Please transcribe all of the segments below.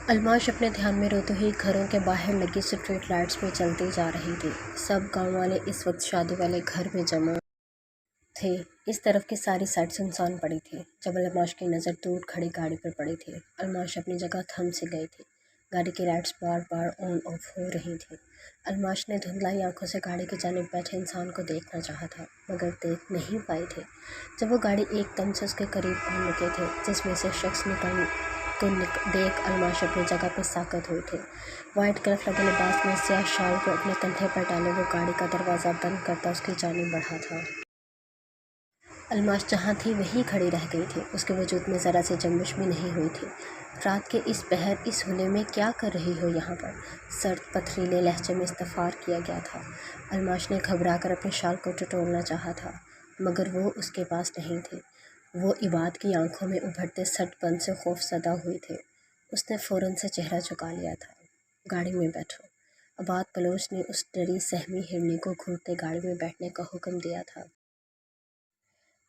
अलमाश अपने ध्यान में रोते हुए घरों के बाहर लगी स्ट्रीट लाइट्स में चलती जा रही थी। सब गांव वाले इस वक्त शादी वाले घर में जमा थे। इस तरफ की सारी साइड सुनसान पड़ी थी। जब अलमाश की नज़र दूर खड़ी गाड़ी पर पड़ी थी, अलमाश अपनी जगह थम से गई थी। गाड़ी की lights bar bar on off हो रही थी। अलमाश ने धुंधलाई आंखों से गाड़ी की जानिब बैठे इंसान को देखना चाहा था, मगर देख नहीं पाई थी। जब वो गाड़ी एकदम से उसके करीब आने लगे थे, जिसमें से शख्स निकल को देख अलमाश अपनी जगह पर साकत हुई थी। वाइट कलर लगे लिबास में स्याह शाल को अपने कंधे पर डाले वो गाड़ी का दरवाज़ा बंद करता उसकी जानिब बढ़ा था। अलमाश जहाँ थी वहीं खड़ी रह गई थी। उसके वजूद में ज़रा सी जंबिश भी नहीं हुई थी। रात के इस पहर इस हुले में क्या कर रही हो यहाँ पर? सर्द पथरीले लहजे में इस्तफार किया गया था। अलमाश ने घबरा कर अपने शाल को टटोलना चाहा था, मगर वो उसके पास नहीं थी। वो इबाद की आंखों में उभरते सटपन से खौफज़दा हुई थी। उसने फ़ौरन से चेहरा झुका लिया था। गाड़ी में बैठो। आबाद बलोच ने उस डरी सहमी हिरनी को घूरते गाड़ी में बैठने का हुक्म दिया था।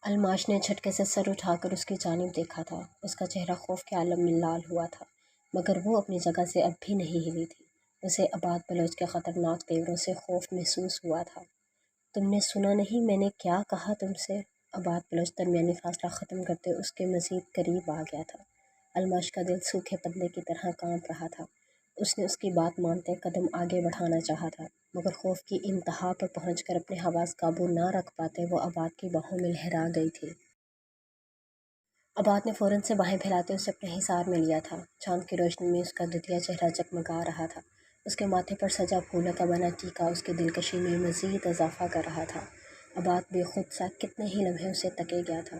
अलमाश ने झटके से सर उठाकर उसकी जानिब देखा था। उसका चेहरा खौफ के आलम में लाल हुआ था, मगर वो अपनी जगह से अब भी नहीं हिली थी। उसे आबाद बलोच के ख़तरनाक तेवरों से खौफ महसूस हुआ था। तुमने सुना नहीं मैंने क्या कहा तुमसे? आबाद बलोच दरमियानी फासला ख़त्म करते उसके मज़ीद करीब आ गया था। अलमाश का दिल सूखे पत्ते की तरह कांप रहा था। उसने उसकी बात मानते कदम आगे बढ़ाना चाहा था, मगर खौफ की इंतहा पर पहुंचकर अपने हवास काबू ना रख पाते वो आबाद की बाहों में लहरा गई थी। आबाद ने फ़ौरन से बाहें फैलाते उसे अपने हिसार में लिया था। चांद की रोशनी में उसका दुधिया चेहरा जगमगा रहा था। उसके माथे पर सजा फूलों का बना टीका उसकी दिलकशी में मज़ीद इजाफा कर रहा था। आबाद बेखुद सा कितने ही लम्हे उसे तके गया था।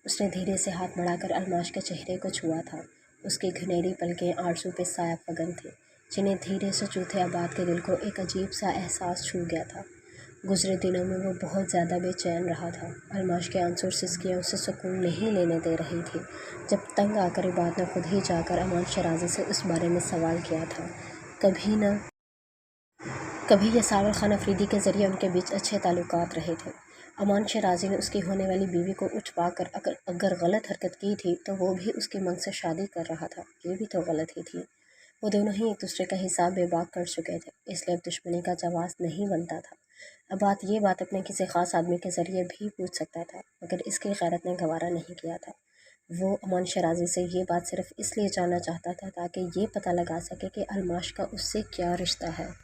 उसने धीरे से हाथ बढ़ाकर अलमाश के चेहरे को छुआ था। उसकी घनेरी पलकें आरज़ू पे साया फगन थी, जिन्हें धीरे से चूथे आबाद के दिल को एक अजीब सा एहसास छू गया था। गुज़रे दिनों में वो बहुत ज़्यादा बेचैन रहा था। अलमाश के आंसू और सिसकियाँ उसे सुकून नहीं लेने दे रही थी। जब तंग आकर इबाद ने खुद ही जाकर अमान शराजी से उस बारे में सवाल किया था। कभी यसार खान अफरीदी के ज़रिए उनके बीच अच्छे ताल्लुकात रहे थे। अमान शराजी ने उसकी होने वाली बीवी को उठवा कर अगर गलत हरकत की थी तो वो भी उसकी मंग से शादी कर रहा था। ये भी तो गलत ही थी। वो दोनों ही एक दूसरे का हिसाब बेबाक कर चुके थे, इसलिए अब दुश्मनी का जवाब नहीं बनता था। अब ये बात अपने किसी ख़ास आदमी के ज़रिए भी पूछ सकता था, मगर इसकी गैरत ने गवारा नहीं किया था। वो अमान शराजी से ये बात सिर्फ इसलिए जानना चाहता था ताकि ये पता लगा सके कि अलमाश का उससे क्या रिश्ता है।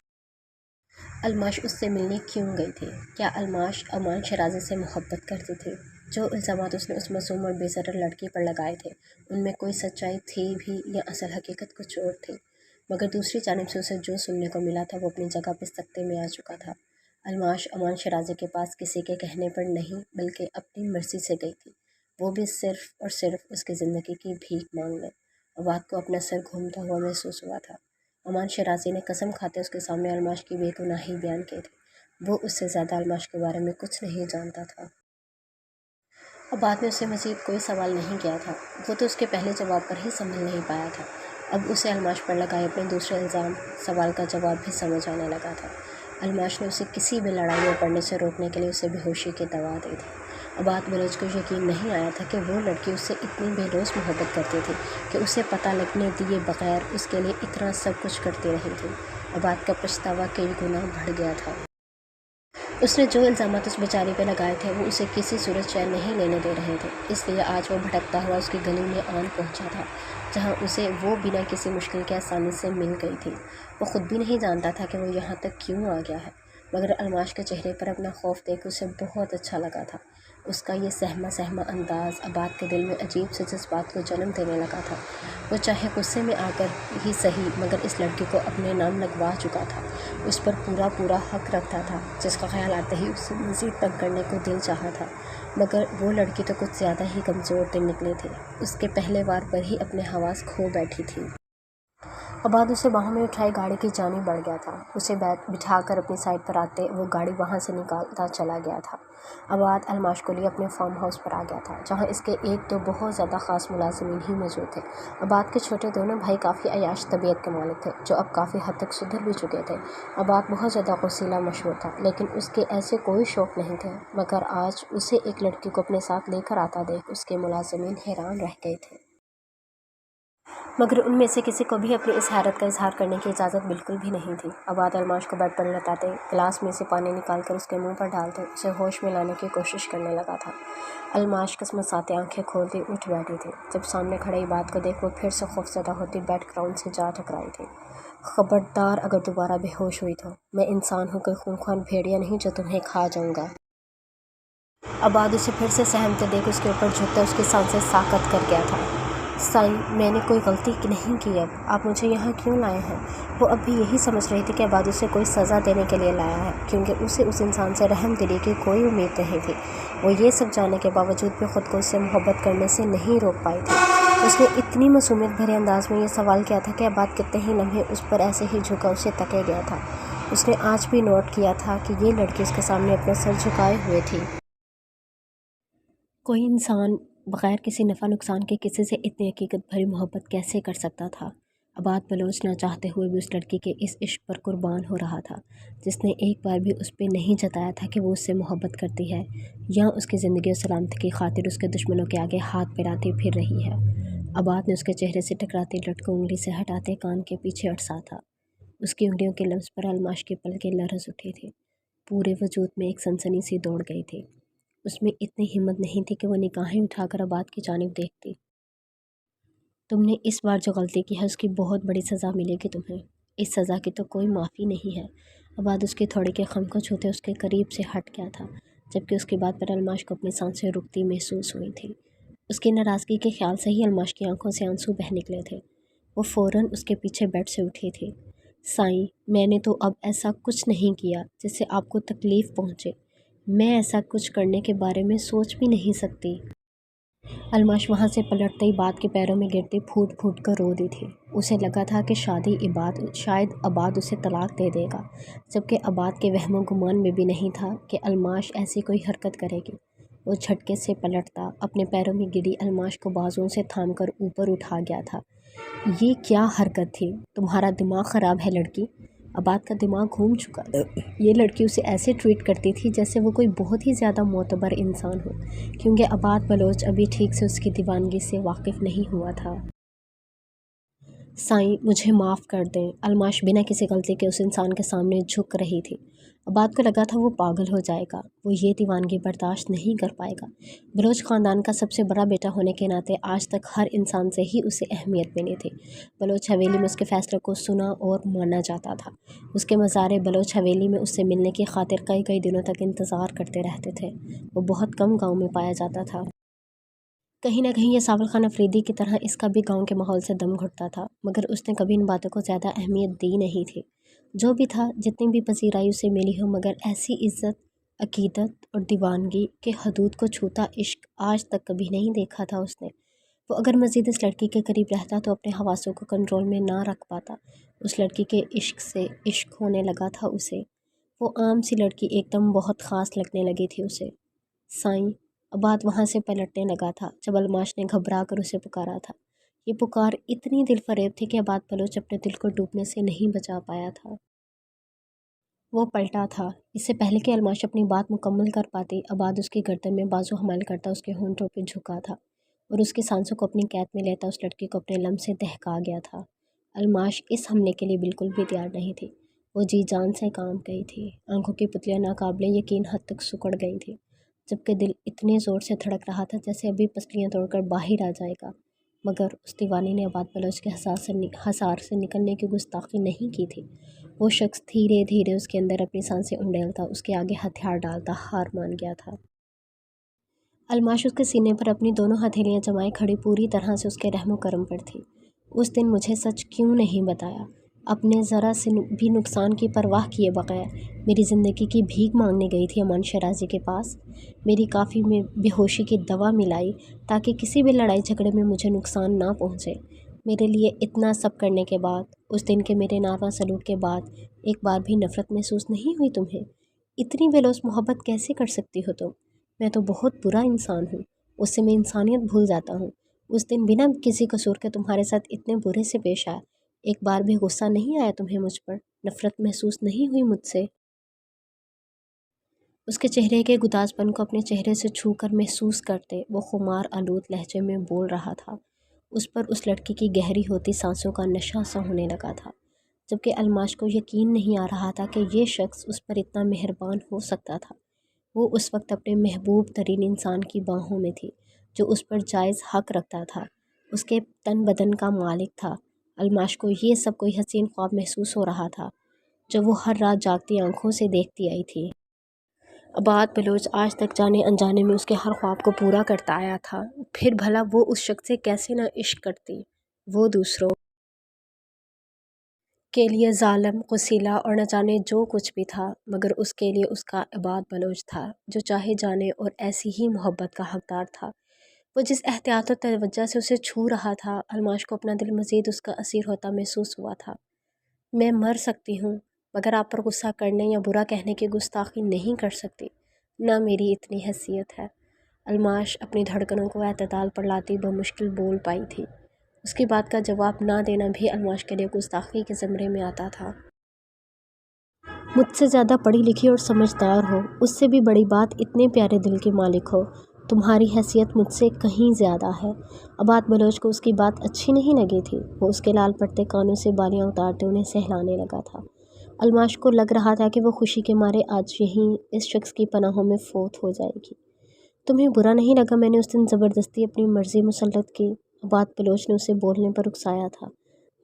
अलमाश उससे मिलने क्यों गई थी? क्या अलमाश अमान शराजी से मोहब्बत करती थी? जो इल्ज़ामात उसने उस मासूम और बेज़र लड़की पर लगाए थे, उनमें कोई सच्चाई थी भी या असल हकीकत कुछ और थी? मगर दूसरी जानिब से उसे जो सुनने को मिला था वो अपनी जगह पे सख्ते में आ चुका था। अलमाश अमान शराजी के पास किसी के कहने पर नहीं बल्कि अपनी मर्ज़ी से गई थी, वो भी सिर्फ़ और सिर्फ उसकी ज़िंदगी की भीख मांगने। अवाद को अपना सर घूमता हुआ महसूस हुआ था। अमान शराजी ने कसम खाते उसके सामने अलमाश की बेगुनाही बयान की थी। वो उससे ज़्यादा अलमाश के बारे में कुछ नहीं जानता था। अब बाद में उससे मज़ीद कोई सवाल नहीं किया था। वो तो उसके पहले जवाब पर ही संभल नहीं पाया था। अब उसे अलमाश पर लगाए अपने दूसरे इल्ज़ाम सवाल का जवाब भी समझ आने लगा था। अलमाश ने उसे किसी भी लड़ाई में पड़ने से रोकने के लिए उसे बेहोशी की दवा दी थी। आबाद बलोच को यकीन नहीं आया था कि वो लड़की उससे इतनी बेलौस मोहब्बत करती थी कि उसे पता लगने दिए बगैर उसके लिए इतना सब कुछ करती रही थी। आबाद का पछतावा कई गुना बढ़ गया था। उसने जो इल्ज़ामात उस बेचारी पे लगाए थे वो उसे किसी सूरत चैन नहीं लेने दे रहे थे, इसलिए आज वो भटकता हुआ उसकी गली में आन पहुंचा था, जहां उसे वो बिना किसी मुश्किल के आसानी से मिल गई थी। वो खुद भी नहीं जानता था कि वो यहाँ तक क्यों आ गया है, मगर अलमाश के चेहरे पर अपना खौफ देख उसे बहुत अच्छा लगा था। उसका ये सहमा सहमा अंदाज़ आबाद के दिल में अजीब से जज्बात को जन्म देने लगा था। वो चाहे गुस्से में आकर ही सही मगर इस लड़की को अपने नाम लगवा चुका था, उस पर पूरा पूरा हक रखता था, जिसका ख्याल आते ही उससे मज़ीद तंग करने को दिल चाहा था। मगर वो लड़की तो कुछ ज़्यादा ही कमज़ोर दिन निकले थे। उसके पहले वार पर ही अपने हवास खो बैठी थी। आबाद उसे बाहों में उठाए गाड़ी की जानिब बढ़ गया था। उसे बिठाकर अपनी साइड पर आते वो गाड़ी वहाँ से निकालता चला गया था। आबाद अलमाश को लिए अपने फार्म हाउस पर आ गया था, जहाँ इसके एक तो बहुत ज़्यादा ख़ास मुलाजिमीन ही मौजूद थे। आबाद के छोटे दोनों भाई काफ़ी अयाश तबीयत के मालिक थे, जो अब काफ़ी हद तक सुधर भी चुके थे। आबाद बहुत ज़्यादा गुस्सीला मशहूर था, लेकिन उसके ऐसे कोई शौक़ नहीं थे। मगर आज उसे एक लड़की को अपने साथ लेकर आता देख उसके मुलाजिमीन हैरान रह गए थे। मगर उनमें से किसी को भी अपनी इस हैरत का इजहार करने की इजाज़त बिल्कुल भी नहीं थी। अबाद अलमाश को बेड पर लटाते, गिलास में से पानी निकालकर उसके मुंह पर डालते उसे होश में लाने की कोशिश करने लगा था। अलमाश कसमसाते आंखें खोलती उठ बैठी थी। जब सामने खड़े इबाद को देख वो फिर से खौफजदा होती बेड ग्राउंड से जा टकराई थी। खबरदार अगर दोबारा बेहोश हुई तो मैं इंसान हूँ, कोई खूंखार भेड़िया नहीं जो तुम्हें खा जाऊँगा। अबाद उसे फिर से सहमते देख उसके ऊपर झुकता उसकी सांसें साकत कर गया था। साईं, मैंने कोई गलती नहीं की, अब आप मुझे यहाँ क्यों लाए हैं? वो अब भी यही समझ रही थी कि अबाद उसे कोई सज़ा देने के लिए लाया है, क्योंकि उसे उस इंसान से रहम दिली की कोई उम्मीद नहीं थी। वो ये सब जानने के बावजूद भी ख़ुद को उससे मोहब्बत करने से नहीं रोक पाई थी। उसने इतनी मासूमियत भरे अंदाज में ये सवाल किया था कि अबाद कितने ही लम्हे उस पर ऐसे ही झुका उसे तके गया था। उसने आज भी नोट किया था कि ये लड़की उसके सामने अपना सर झुकाए हुए थी। कोई इंसान बग़ैर किसी नफ़ा नुकसान के किसी से इतनी हकीकत भरी मोहब्बत कैसे कर सकता था? अबाद बलोच ना चाहते हुए भी उस लड़की के इस इश्क पर कुर्बान हो रहा था, जिसने एक बार भी उस पर नहीं जताया था कि वो उससे मोहब्बत करती है या उसकी ज़िंदगी और सलामती की खातिर उसके दुश्मनों के आगे हाथ फैलाती फिर रही है। अबाद ने उसके चेहरे से टकराती लट को उंगली से हटाते कान के पीछे अटसा था। उसकी उंगलियों के लम्स पर अलमाश की पलकें लरज़ उठी थी। पूरे वजूद में एक सनसनी सी दौड़ गई थी। उसमें इतनी हिम्मत नहीं थी कि वो निगाहें उठाकर अबाद की जानिब देखती। तुमने इस बार जो गलती की है उसकी बहुत बड़ी सज़ा मिलेगी तुम्हें। इस सज़ा की तो कोई माफ़ी नहीं है। अबाद उसकी थोड़ी के खम को छूते उसके करीब से हट गया था, जबकि उसकी बात पर अलमाश को अपनी सांसें रुकती महसूस हुई थी। उसकी नाराज़गी के ख्याल से ही अलमाश की आंखों से आंसू बह निकले थे। वो फ़ौरन उसके पीछे बेड से उठी थी। साईं, मैंने तो अब ऐसा कुछ नहीं किया जिससे आपको तकलीफ़ पहुँचे। मैं ऐसा कुछ करने के बारे में सोच भी नहीं सकती। अलमाश वहाँ से पलटते ही बात के पैरों में गिरती फूट फूट कर रो दी थी। उसे लगा था कि शायद अबाद उसे तलाक दे देगा, जबकि अबाद के वहमो गुमान में भी नहीं था कि अलमाश ऐसी कोई हरकत करेगी। वो झटके से पलटता अपने पैरों में गिरी अलमाश को बाजुओं से थामकर ऊपर उठा गया था। ये क्या हरकत थी? तुम्हारा दिमाग ख़राब है लड़की। अबाद का दिमाग घूम चुका। ये लड़की उसे ऐसे ट्रीट करती थी जैसे वो कोई बहुत ही ज़्यादा मोतबर इंसान हो, क्योंकि अबाद बलोच अभी ठीक से उसकी दीवानगी से वाकिफ़ नहीं हुआ था। साईं, मुझे माफ़ कर दें। अलमाश बिना किसी गलती के उस इंसान के सामने झुक रही थी। अबाद को लगा था वो पागल हो जाएगा, वो ये दीवानगी बर्दाश्त नहीं कर पाएगा। बलोच ख़ानदान का सबसे बड़ा बेटा होने के नाते आज तक हर इंसान से ही उसे अहमियत मिली थी। बलोच हवेली में उसके फ़ैसले को सुना और माना जाता था। उसके मज़ारे बलोच हवेली में उससे मिलने की खातिर कई कई दिनों तक इंतज़ार करते रहते थे। वो बहुत कम गाँव में पाया जाता था। कहीं न कहीं ये सावल खान अफरीदी की तरह इसका भी गांव के माहौल से दम घुटता था, मगर उसने कभी इन बातों को ज़्यादा अहमियत दी नहीं थी। जो भी था, जितनी भी पजीराई उसे मिली हो, मगर ऐसी इज़्ज़त, अकीदत और दीवानगी के हदूद को छूता इश्क आज तक कभी नहीं देखा था उसने। वो अगर मज़ीद इस लड़की के करीब रहता तो अपने हवासों को कंट्रोल में ना रख पाता। उस लड़की के इश्क से इश्क होने लगा था उसे। वो आम सी लड़की एकदम बहुत ख़ास लगने लगी थी उसे। साईं, अबाद वहाँ से पलटने लगा था जब अलमाश ने घबरा कर उसे पुकारा था। ये पुकार इतनी दिल फरेब थी कि अबाद बलोच अपने दिल को डूबने से नहीं बचा पाया था। वो पलटा था। इससे पहले कि अलमाश अपनी बात मुकम्मल कर पाती, अबाद उसकी गर्दन में बाजू हमल करता उसके होंठों पे झुका था और उसकी सांसों को अपनी कैद में लेता उस लड़की को अपने लम से दहका गया था। अलमाश इस हमले के लिए बिल्कुल भी तैयार नहीं थी। वो जी जान से काम गई थी। आंखों की पुतलियाँ नाकाबिले यकीन हद तक सिकुड़ गई थी, जबकि दिल इतने ज़ोर से धड़क रहा था जैसे अभी पसलियाँ तोड़कर बाहर आ जाएगा। मगर उस दीवानी ने अबाद बलोच के हसार से निकलने की गुस्ताखी नहीं की थी। वो शख्स धीरे धीरे उसके अंदर अपनी सांसें उंडेलता, उसके आगे हथियार डालता हार मान गया था। अलमाश उसके सीने पर अपनी दोनों हथेलियां जमाए खड़ी पूरी तरह से उसके रहमो करम पर थी। उस दिन मुझे सच क्यों नहीं बताया? अपने ज़रा से भी नुकसान की परवाह किए बगैर मेरी ज़िंदगी की भीख मांगने गई थी अमान शराजी के पास। मेरी काफ़ी में बेहोशी की दवा मिलाई ताकि किसी भी लड़ाई झगड़े में मुझे नुकसान ना पहुँचे। मेरे लिए इतना सब करने के बाद, उस दिन के मेरे नारवा सलूक के बाद, एक बार भी नफ़रत महसूस नहीं हुई तुम्हें? इतनी बेलौस मोहब्बत कैसे कर सकती हो तुम? मैं तो बहुत बुरा इंसान हूँ। उससे मैं इंसानियत भूल जाता हूँ। उस दिन बिना किसी कसूर के तुम्हारे साथ इतने बुरे से पेश आया। एक बार भी गुस्सा नहीं आया तुम्हें मुझ पर? नफ़रत महसूस नहीं हुई मुझसे? उसके चेहरे के गुदाजपन को अपने चेहरे से छू कर महसूस करते वो खुमार आलूद लहजे में बोल रहा था। उस पर उस लड़की की गहरी होती सांसों का नशा सा होने लगा था, जबकि अलमाश को यकीन नहीं आ रहा था कि ये शख्स उस पर इतना मेहरबान हो सकता था। वो उस वक्त अपने महबूब तरीन इंसान की बाहों में थी, जो उस पर जायज़ हक रखता था, उसके तन बदन का मालिक था। अलमाश को ये सब कोई हसीन ख्वाब महसूस हो रहा था, जो वो हर रात जागती आंखों से देखती आई थी। अबाद बलोच आज तक जाने अनजाने में उसके हर ख्वाब को पूरा करता आया था। फिर भला वो उस शख्स से कैसे ना इश्क करती, वो दूसरों के लिए जालिम, कुसीला और न जाने जो कुछ भी था, मगर उसके लिए उसका अबाद बलोच था, जो चाहे जाने और ऐसी ही मोहब्बत का हकदार था। वो जिस एहतियात और तवज्जो से उसे छू रहा था, अलमाश को अपना दिल मज़ीद उसका असीर होता महसूस हुआ था। मैं मर सकती हूँ, मगर आप पर गुस्सा करने या बुरा कहने की गुस्ताखी नहीं कर सकती, ना मेरी इतनी हैसियत है। अलमाश अपनी धड़कनों को एतदाल पर लाती बमुश्किल बोल पाई थी। उसकी बात का जवाब ना देना भी अलमाश के लिए गुस्ताखी के ज़मरे में आता था। मुझसे ज़्यादा पढ़ी लिखी और समझदार हो, उससे भी बड़ी बात इतने प्यारे दिल के मालिक हो। तुम्हारी हैसियत मुझसे कहीं ज़्यादा है। अबाद बलोच को उसकी बात अच्छी नहीं लगी थी। वो उसके लाल पड़ते कानों से बालियाँ उतारते उन्हें सहलाने लगा था। अलमाश को लग रहा था कि वो खुशी के मारे आज यहीं इस शख्स की पनाहों में फोत हो जाएगी। तुम्हें बुरा नहीं लगा मैंने उस दिन ज़बरदस्ती अपनी मर्ज़ी मुसल्लत की? अबाद बलोच ने उसे बोलने पर उकसाया था,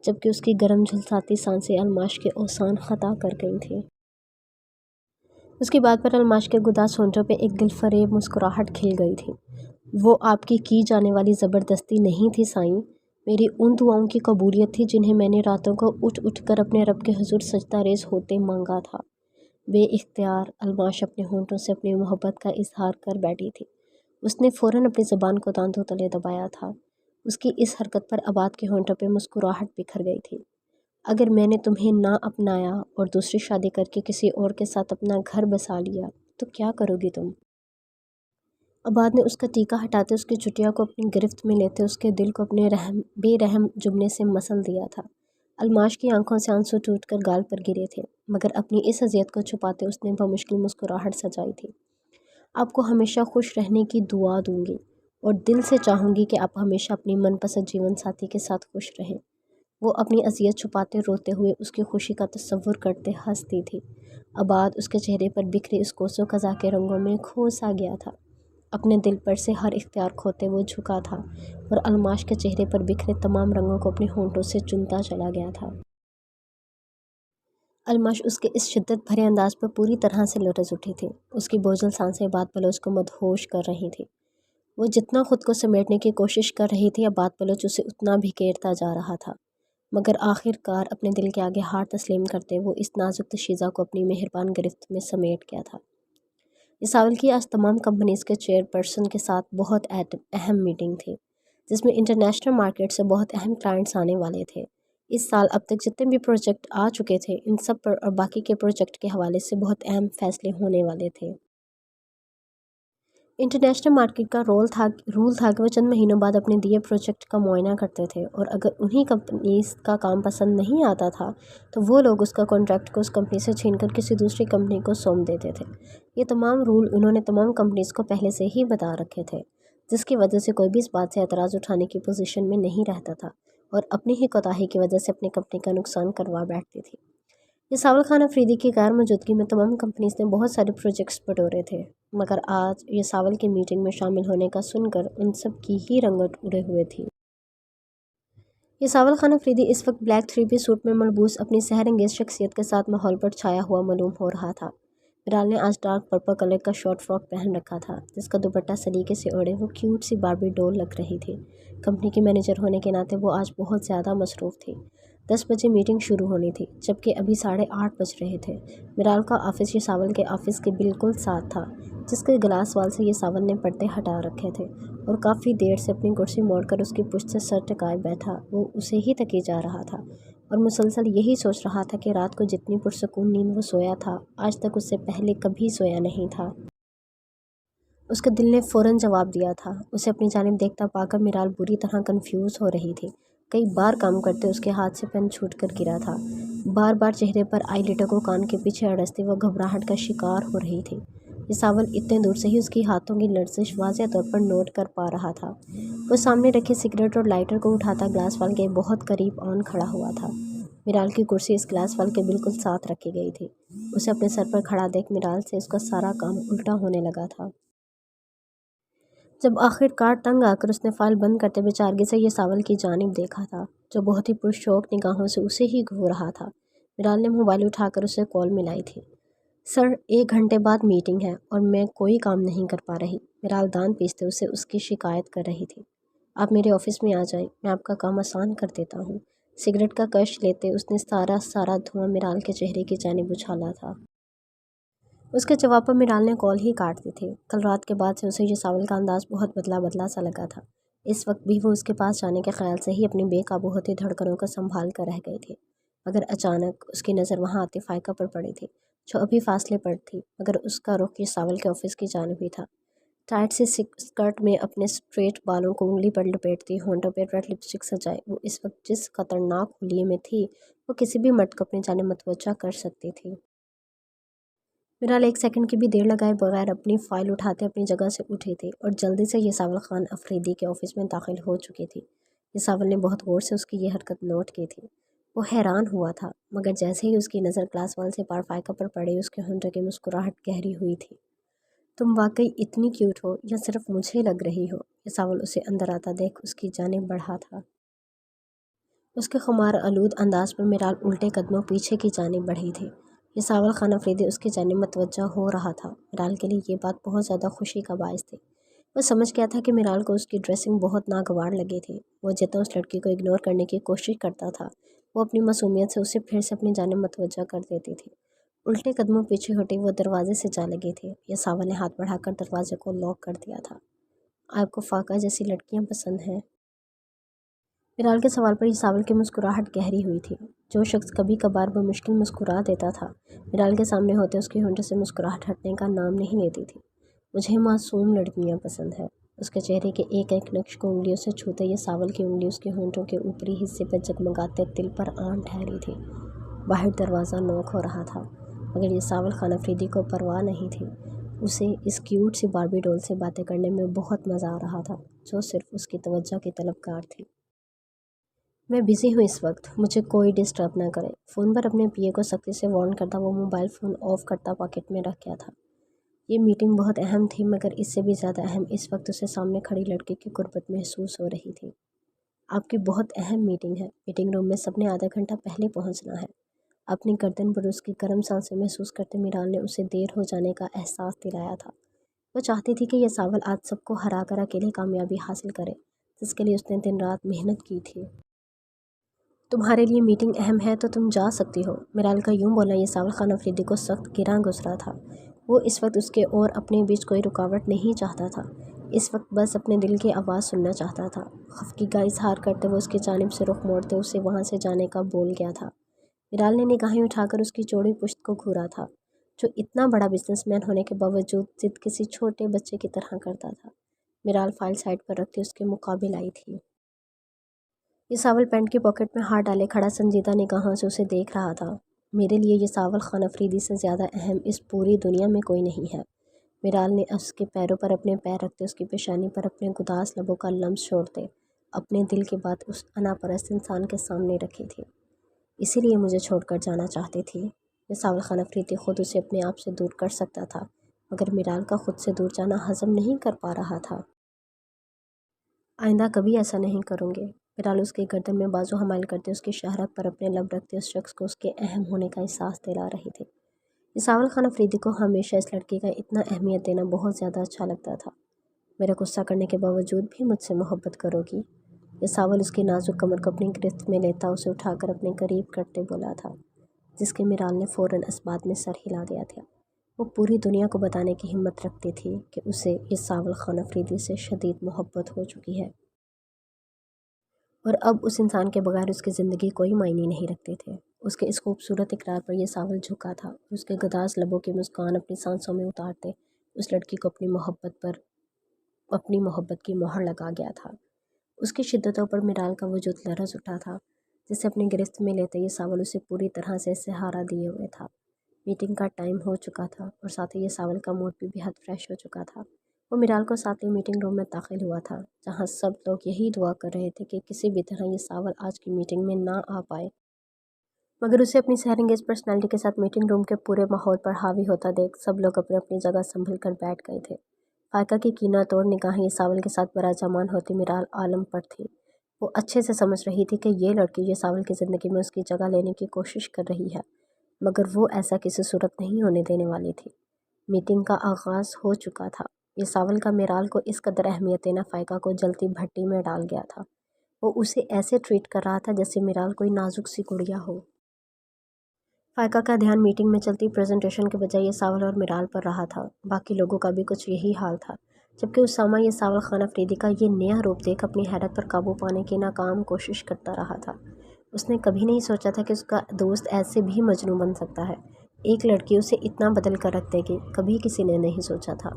जबकि उसकी गर्म झुलसाती सांसें अलमाश के ओसान ख़ता कर गई थी। उसकी बात पर अलमाश के गुदास होंठों पे एक दिलफरेब मुस्कुराहट खिल गई थी। वो आपकी की जाने वाली ज़बरदस्ती नहीं थी साईं, मेरी उन दुआओं की कबूलियत थी जिन्हें मैंने रातों को उठ उठ कर अपने रब के हुजूर सजदा रेज़ होते मांगा था। बेइख्तियार अलमाश अपने होंठों से अपनी मोहब्बत का इजहार कर बैठी थी। उसने फ़ौरन अपनी ज़बान को दांतों तले दबाया था। उसकी इस हरकत पर अबाद के होंठों पे मुस्कुराहट बिखर गई थी। अगर मैंने तुम्हें ना अपनाया और दूसरी शादी करके किसी और के साथ अपना घर बसा लिया, तो क्या करोगी तुम? अबाद ने उसका टीका हटाते उसकी चुटिया को अपनी गिरफ्त में लेते उसके दिल को अपने बेरहम जुमले से मसल दिया था। अलमाश की आंखों से आंसू टूटकर गाल पर गिरे थे, मगर अपनी इस अजियत को छुपाते उसने बमुश्किल मुस्कुराहट सजाई थी। आपको हमेशा खुश रहने की दुआ दूंगी और दिल से चाहूँगी कि आप हमेशा अपनी मनपसंद जीवन साथी के साथ खुश रहें। वो अपनी अजियत छुपाते रोते हुए उसकी खुशी का तसव्वुर करते हंसती थी। अबाद उसके चेहरे पर बिखरे इस कोसो कज़ा के रंगों में खो सा गया था। अपने दिल पर से हर इख्तियार खोते वो झुका था और अलमाश के चेहरे पर बिखरे तमाम रंगों को अपने होंठों से चुनता चला गया था। अलमाश उसके इस शिद्दत भरे अंदाज पर पूरी तरह से लरज़ उठी थी। उसकी बोझल सांसें बात बलोच को मदहोश कर रही थी। वो जितना खुद को समेटने की कोशिश कर रही थी, अब बात बलोच उसे उतना भी घेरता जा रहा था। मगर आखिरकार अपने दिल के आगे हार तस्लीम करते वो इस नाजुक तशीज़ा को अपनी मेहरबान गिरफ्त में समेट गया था। इसावल की आज तमाम कंपनीज़ के चेयरपर्सन के साथ बहुत अहम मीटिंग थी, जिसमें इंटरनेशनल मार्केट से बहुत अहम क्लाइंट्स आने वाले थे। इस साल अब तक जितने भी प्रोजेक्ट आ चुके थे, इन सब पर और बाकी के प्रोजेक्ट के हवाले से बहुत अहम फैसले होने वाले थे। इंटरनेशनल मार्केट का रूल था कि वो चंद महीनों बाद अपने दिए प्रोजेक्ट का मुआयना करते थे, और अगर उन्हीं कंपनीज का काम पसंद नहीं आता था तो वो लोग उसका कॉन्ट्रैक्ट को उस कंपनी से छीनकर किसी दूसरी कंपनी को सौंप देते थे। ये तमाम रूल उन्होंने तमाम कंपनीज को पहले से ही बता रखे थे, जिसकी वजह से कोई भी इस बात से एतराज़ उठाने की पोजीशन में नहीं रहता था और अपनी ही कोताही की वजह से अपनी कंपनी का नुकसान करवा बैठती थी। यासावल खान अफरीदी की गैर मौजूदगी में तमाम कंपनीज ने बहुत सारे प्रोजेक्ट्स बटोरे थे, मगर आज यासावल की मीटिंग में शामिल होने का सुनकर उन सब की ही रंगत उड़े हुए थी। यासावल खान अफरीदी इस वक्त ब्लैक 3-piece सूट में मलबूस अपनी सहरंगेज शख्सियत के साथ माहौल पर छाया हुआ मालूम हो रहा था। मिराल ने आज डार्क पर्पल कलर का शॉर्ट फ्रॉक पहन रखा था, जिसका दुपट्टा सलीके से ओढ़े वो क्यूट सी बारबी डॉल लग रही थी। कंपनी की मैनेजर होने के नाते वो आज बहुत ज़्यादा मसरूफ़ थी। 10 बजे मीटिंग शुरू होनी थी, जबकि अभी 8:30 बज रहे थे। मिराल का ऑफिस यासावल के ऑफिस के बिल्कुल साथ था, जिसके ग्लास वाल से यासावल ने पर्दे हटा रखे थे और काफ़ी देर से अपनी कुर्सी मोड़कर उसकी पुश्त से सर टिकाए बैठा वो उसे ही तकी जा रहा था और मुसलसल यही सोच रहा था कि रात को जितनी पुरसकून नींद वो सोया था, आज तक उससे पहले कभी सोया नहीं था। उसके दिल ने फ़ौरन जवाब दिया था। उसे अपनी जानिब देखता पाकर मिराल बुरी तरह कंफ्यूज हो रही थी। कई बार काम करते उसके हाथ से पेन छूटकर गिरा था। बार बार चेहरे पर आईलिडों को कान के पीछे अड़सते वो घबराहट का शिकार हो रही थी। यासावल इतने दूर से ही उसकी हाथों की लर्जिश वाज़ेह तौर पर नोट कर पा रहा था। وہ سامنے رکھے سگریٹ اور لائٹر کو اٹھاتا گلاس وال کے بہت قریب آن کھڑا ہوا تھا۔ میرال کی کرسی اس گلاس وال کے بالکل ساتھ رکھی گئی تھی۔ اسے اپنے سر پر کھڑا دیکھ میرال سے اس کا سارا کام الٹا ہونے لگا تھا۔ جب آخر کار تنگ آ کر اس نے فائل بند کرتے بیچارگی سے یہ ساول کی جانب دیکھا تھا جو بہت ہی پرشوق نگاہوں سے اسے ہی گھور رہا تھا۔ میرال نے موبائل اٹھا کر اسے کال ملائی تھی۔ سر 1 گھنٹے بعد میٹنگ ہے اور میں کوئی کام نہیں کر پا رہی۔ میرال دان پیستے اسے اس کی شکایت کر رہی تھی۔ آپ میرے آفس میں آ جائیں، میں آپ کا کام آسان کر دیتا ہوں۔ سگریٹ کا کش لیتے اس نے سارا دھواں میرال کے چہرے کی جانب اچھالا تھا۔ اس کے جواب پر میرال نے کال ہی کاٹ دی تھی۔ کل رات کے بعد سے اسے یہ ساول کا انداز بہت بدلا سا لگا تھا۔ اس وقت بھی وہ اس کے پاس جانے کے خیال سے ہی اپنی بے قابو ہوتی دھڑکنوں کو سنبھال کر رہ گئی تھی، مگر اچانک اس کی نظر وہاں آتی فائقہ پر پڑی تھی جو ابھی فاصلے پر تھی، مگر اس کا رخ یہ ساول کے آفس کی جانب ہی تھا۔ ٹائٹ سی اسکرٹ میں اپنے اسٹریٹ بالوں کو انگلی پر لپیٹتی، ہونٹوں پر ریڈ لپسٹک سجائے وہ اس وقت جس خطرناک حلیے میں تھی وہ کسی بھی مرد کو اپنی جانب متوجہ کر سکتی تھی۔ میرال 1 سیکنڈ کی بھی دیر لگائے بغیر اپنی فائل اٹھاتے اپنی جگہ سے اٹھی تھی اور جلدی سے یہ ساول خان افریدی کے آفس میں داخل ہو چکی تھی۔ یہ ساول نے بہت غور سے اس کی یہ حرکت نوٹ کی تھی۔ وہ حیران ہوا تھا، مگر جیسے ہی اس کی نظر گلاس وال سے پار فائقہ پر پڑی اس کے ہونٹوں کی مسکراہٹ گہری ہوئی تھی۔ تم واقعی اتنی کیوٹ ہو یا صرف مجھے لگ رہی ہو؟ یہ ساول اسے اندر آتا دیکھ اس کی جانب بڑھا تھا۔ اس کے خمار آلود انداز پر میرال الٹے قدموں پیچھے کی جانب بڑھی تھی۔ یہ ساول خان افریدی اس کی جانب متوجہ ہو رہا تھا۔ میرال کے لیے یہ بات بہت زیادہ خوشی کا باعث تھی۔ وہ سمجھ گیا تھا کہ میرال کو اس کی ڈریسنگ بہت ناگوار لگی تھی۔ وہ جتنا اس لڑکی کو اگنور کرنے کی کوشش کرتا تھا وہ اپنی معصومیت سے اسے پھر سے اپنی جانب متوجہ کر دیتی تھی۔ الٹے قدموں پیچھے ہٹی وہ دروازے سے جا لگی تھی۔ یہ ساول نے ہاتھ بڑھا کر دروازے کو لاک کر دیا تھا۔ آپ کو فاقہ جیسی لڑکیاں پسند ہیں؟ میرال کے سوال پر یہ ساول کی مسکراہٹ گہری ہوئی تھی۔ جو شخص کبھی کبھار بمشکل مسکرا دیتا تھا میرال کے سامنے ہوتے اس کے ہونٹوں سے مسکراہٹ ہٹنے کا نام نہیں لیتی تھی۔ مجھے معصوم لڑکیاں پسند ہے۔ اس کے چہرے کے ایک ایک نقش کو انگلیوں سے چھوتے یہ ساول کی انگلی اس کے ہونٹوں کے اوپری حصے پر جگمگاتے تل پر آن ٹھہری تھی۔ باہر دروازہ نوک ہو رہا تھا، مگر یہ ساول خان افریدی کو پرواہ نہیں تھی۔ اسے اس کیوٹ سی باربی ڈول سے باتیں کرنے میں بہت مزہ آ رہا تھا جو صرف اس کی توجہ کی طلبگار تھی۔ میں بزی ہوں اس وقت، مجھے کوئی ڈسٹرب نہ کرے۔ فون پر اپنے پی اے کو سختی سے وارن کرتا وہ موبائل فون آف کرتا پاکٹ میں رکھ گیا تھا۔ یہ میٹنگ بہت اہم تھی، مگر اس سے بھی زیادہ اہم اس وقت اسے سامنے کھڑی لڑکی کی قربت محسوس ہو رہی تھی۔ آپ کی بہت اہم میٹنگ ہے، میٹنگ روم میں سب نے آدھا گھنٹہ پہلے پہنچنا ہے۔ اپنی گردن پر اس کی گرم سانسیں محسوس کرتے میرال نے اسے دیر ہو جانے کا احساس دلایا تھا۔ وہ چاہتی تھی کہ یہ ساول آج سب کو ہرا کر اکیلے کامیابی حاصل کرے جس کے لیے اس نے دن رات محنت کی تھی۔ تمہارے لیے میٹنگ اہم ہے تو تم جا سکتی ہو۔ میرال کا یوں بولنا یہ ساول خان افریدی کو سخت گراں گزرا تھا۔ وہ اس وقت اس کے اور اپنے بیچ کوئی رکاوٹ نہیں چاہتا تھا، اس وقت بس اپنے دل کی آواز سننا چاہتا تھا۔ خفگی کا اظہار کرتے وہ اس کی جانب سے رخ موڑتے اسے وہاں سے جانے کا بول گیا تھا۔ میرال نے نگاہیں اٹھا کر اس کی چوڑی پشت کو گھورا تھا جو اتنا بڑا بزنس مین ہونے کے باوجود ضد کسی چھوٹے بچے کی طرح کرتا تھا۔ میرال فائل سائڈ پر رکھتی اس کے مقابل آئی تھی۔ یہ ساول پینٹ کی پاکٹ میں ہاتھ ڈالے کھڑا سنجیدہ نگاہوں سے اسے دیکھ رہا تھا۔ میرے لیے یہ ساول خان افریدی سے زیادہ اہم اس پوری دنیا میں کوئی نہیں ہے۔ میرال نے اس کے پیروں پر اپنے پیر رکھتے اس کی پیشانی پر اپنے گداز لبوں کا لمس چھوڑتے اپنے دل کی بات اس انا پرست انسان کے سامنے رکھی تھی۔ اسی لیے مجھے چھوڑ کر جانا چاہتی تھی۔ یہ ساول خان افریدی خود اسے اپنے آپ سے دور کر سکتا تھا، مگر میرال کا خود سے دور جانا ہضم نہیں کر پا رہا تھا۔ آئندہ کبھی ایسا نہیں کروں گے۔ میرال اس کی گردن میں بازو حمائل کرتے اس کی شہرت پر اپنے لب رکھتے اس شخص کو اس کے اہم ہونے کا احساس دلا رہی تھی۔ یہ ساول خان افریدی کو ہمیشہ اس لڑکی کا اتنا اہمیت دینا بہت زیادہ اچھا لگتا تھا۔ میرا غصہ کرنے کے باوجود بھی مجھ سے محبت کرو گی؟ یہ ساول اس کی نازک کمر کو اپنی گرفت میں لیتا اسے اٹھا کر اپنے قریب کرتے بولا تھا، جس کے میرال نے فوراً اس بات میں سر ہلا دیا تھا۔ وہ پوری دنیا کو بتانے کی ہمت رکھتی تھی کہ اسے یہ ساول خان افریدی سے شدید محبت ہو چکی ہے، اور اب اس انسان کے بغیر اس کی زندگی کوئی معنی نہیں رکھتے تھے۔ اس کے اس خوبصورت اقرار پر یہ ساول جھکا تھا اور اس کے گداز لبوں کی مسکان اپنی سانسوں میں اتارتے اس لڑکی کو اپنی محبت کی مہر لگا گیا تھا۔ اس کی شدتوں پر میرال کا وجود لرز اٹھا تھا، جسے اپنی گرفت میں لیتے یہ ساول اسے پوری طرح سے سہارا دیے ہوئے تھا۔ میٹنگ کا ٹائم ہو چکا تھا اور ساتھ ہی یہ ساول کا موڈ بھی بے حد فریش ہو چکا تھا۔ وہ میرال کو ساتھ لی میٹنگ روم میں داخل ہوا تھا، جہاں سب لوگ یہی دعا کر رہے تھے کہ کسی بھی طرح یہ ساول آج کی میٹنگ میں نہ آ پائے، مگر اسے اپنی سحر انگیز پرسنالٹی کے ساتھ میٹنگ روم کے پورے ماحول پر حاوی ہوتا دیکھ سب لوگ اپنی اپنی جگہ سنبھل کر بیٹھ گئے تھے۔ فائقہ کی کینہ توڑ نگاہیں یہ ساول کے ساتھ براجمان ہوتی میرال عالم پر تھی۔ وہ اچھے سے سمجھ رہی تھی کہ یہ لڑکی یہ ساول کی زندگی میں اس کی جگہ لینے کی کوشش کر رہی ہے، مگر وہ ایسا کسی صورت نہیں ہونے دینے والی تھی۔ میٹنگ کا آغاز ہو چکا تھا۔ یہ ساول کا میرال کو اس قدر اہمیت دینا فائقہ کو جلتی بھٹی میں ڈال گیا تھا۔ وہ اسے ایسے ٹریٹ کر رہا تھا جیسے میرال کوئی نازک سی گڑیا ہو۔ فائقہ کا دھیان میٹنگ میں چلتی پریزنٹیشن کے بجائے یہ ساول اور میرال پر رہا تھا۔ باقی لوگوں کا بھی کچھ یہی حال تھا، جبکہ اسامہ یہ ساول خان افریدی کا یہ نیا روپ دیکھ اپنی حیرت پر قابو پانے کی ناکام کوشش کرتا رہا تھا۔ اس نے کبھی نہیں سوچا تھا کہ اس کا دوست ایسے بھی مجنوں بن سکتا ہے، ایک لڑکی اسے اتنا بدل کر رکھ دے گی، کبھی کسی نے نہیں سوچا تھا۔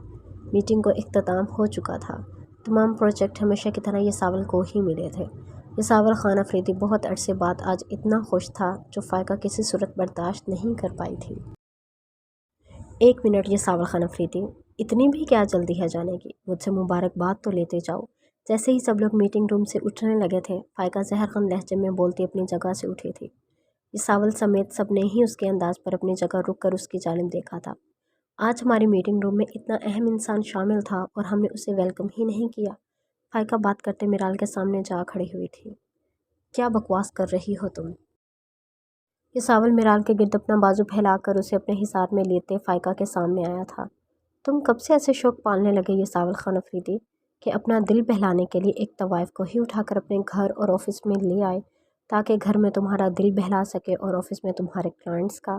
میٹنگ کو اختتام ہو چکا تھا۔ تمام پروجیکٹ ہمیشہ کی طرح یہ ساول کو ہی ملے تھے۔ یہ ساول خان افریدی بہت عرصے بعد آج اتنا خوش تھا جو فائقہ کسی صورت برداشت نہیں کر پائی تھی۔ ایک منٹ یہ ساول خان افریدی، اتنی بھی کیا جلدی ہے جانے کی؟ مجھ سے مبارکباد تو لیتے جاؤ۔ جیسے ہی سب لوگ میٹنگ روم سے اٹھنے لگے تھے، فائقہ زہر خند لہجے میں بولتی اپنی جگہ سے اٹھی تھی۔ یہ ساول سمیت سب نے ہی اس کے انداز پر اپنی جگہ رک کر اس کی جانب دیکھا تھا۔ آج ہماری میٹنگ روم میں اتنا اہم انسان شامل تھا اور ہم نے اسے ویلکم ہی نہیں کیا۔ فائقہ بات کرتے میرال کے سامنے جا کھڑی ہوئی تھی۔ کیا بکواس کر رہی ہو تم؟ یہ ساول میرال کے گرد اپنا بازو پھیلا کر اسے اپنے حصار میں لیتے فائقہ کے سامنے آیا تھا۔ تم کب سے ایسے شوق پالنے لگے یہ ساول خان افریدی کہ اپنا دل بہلانے کے لیے ایک طوائف کو ہی اٹھا کر اپنے گھر اور آفس میں لے آئے تاکہ گھر میں تمہارا دل بہلا سکے اور آفس میں تمہارے کلائنٹس کا؟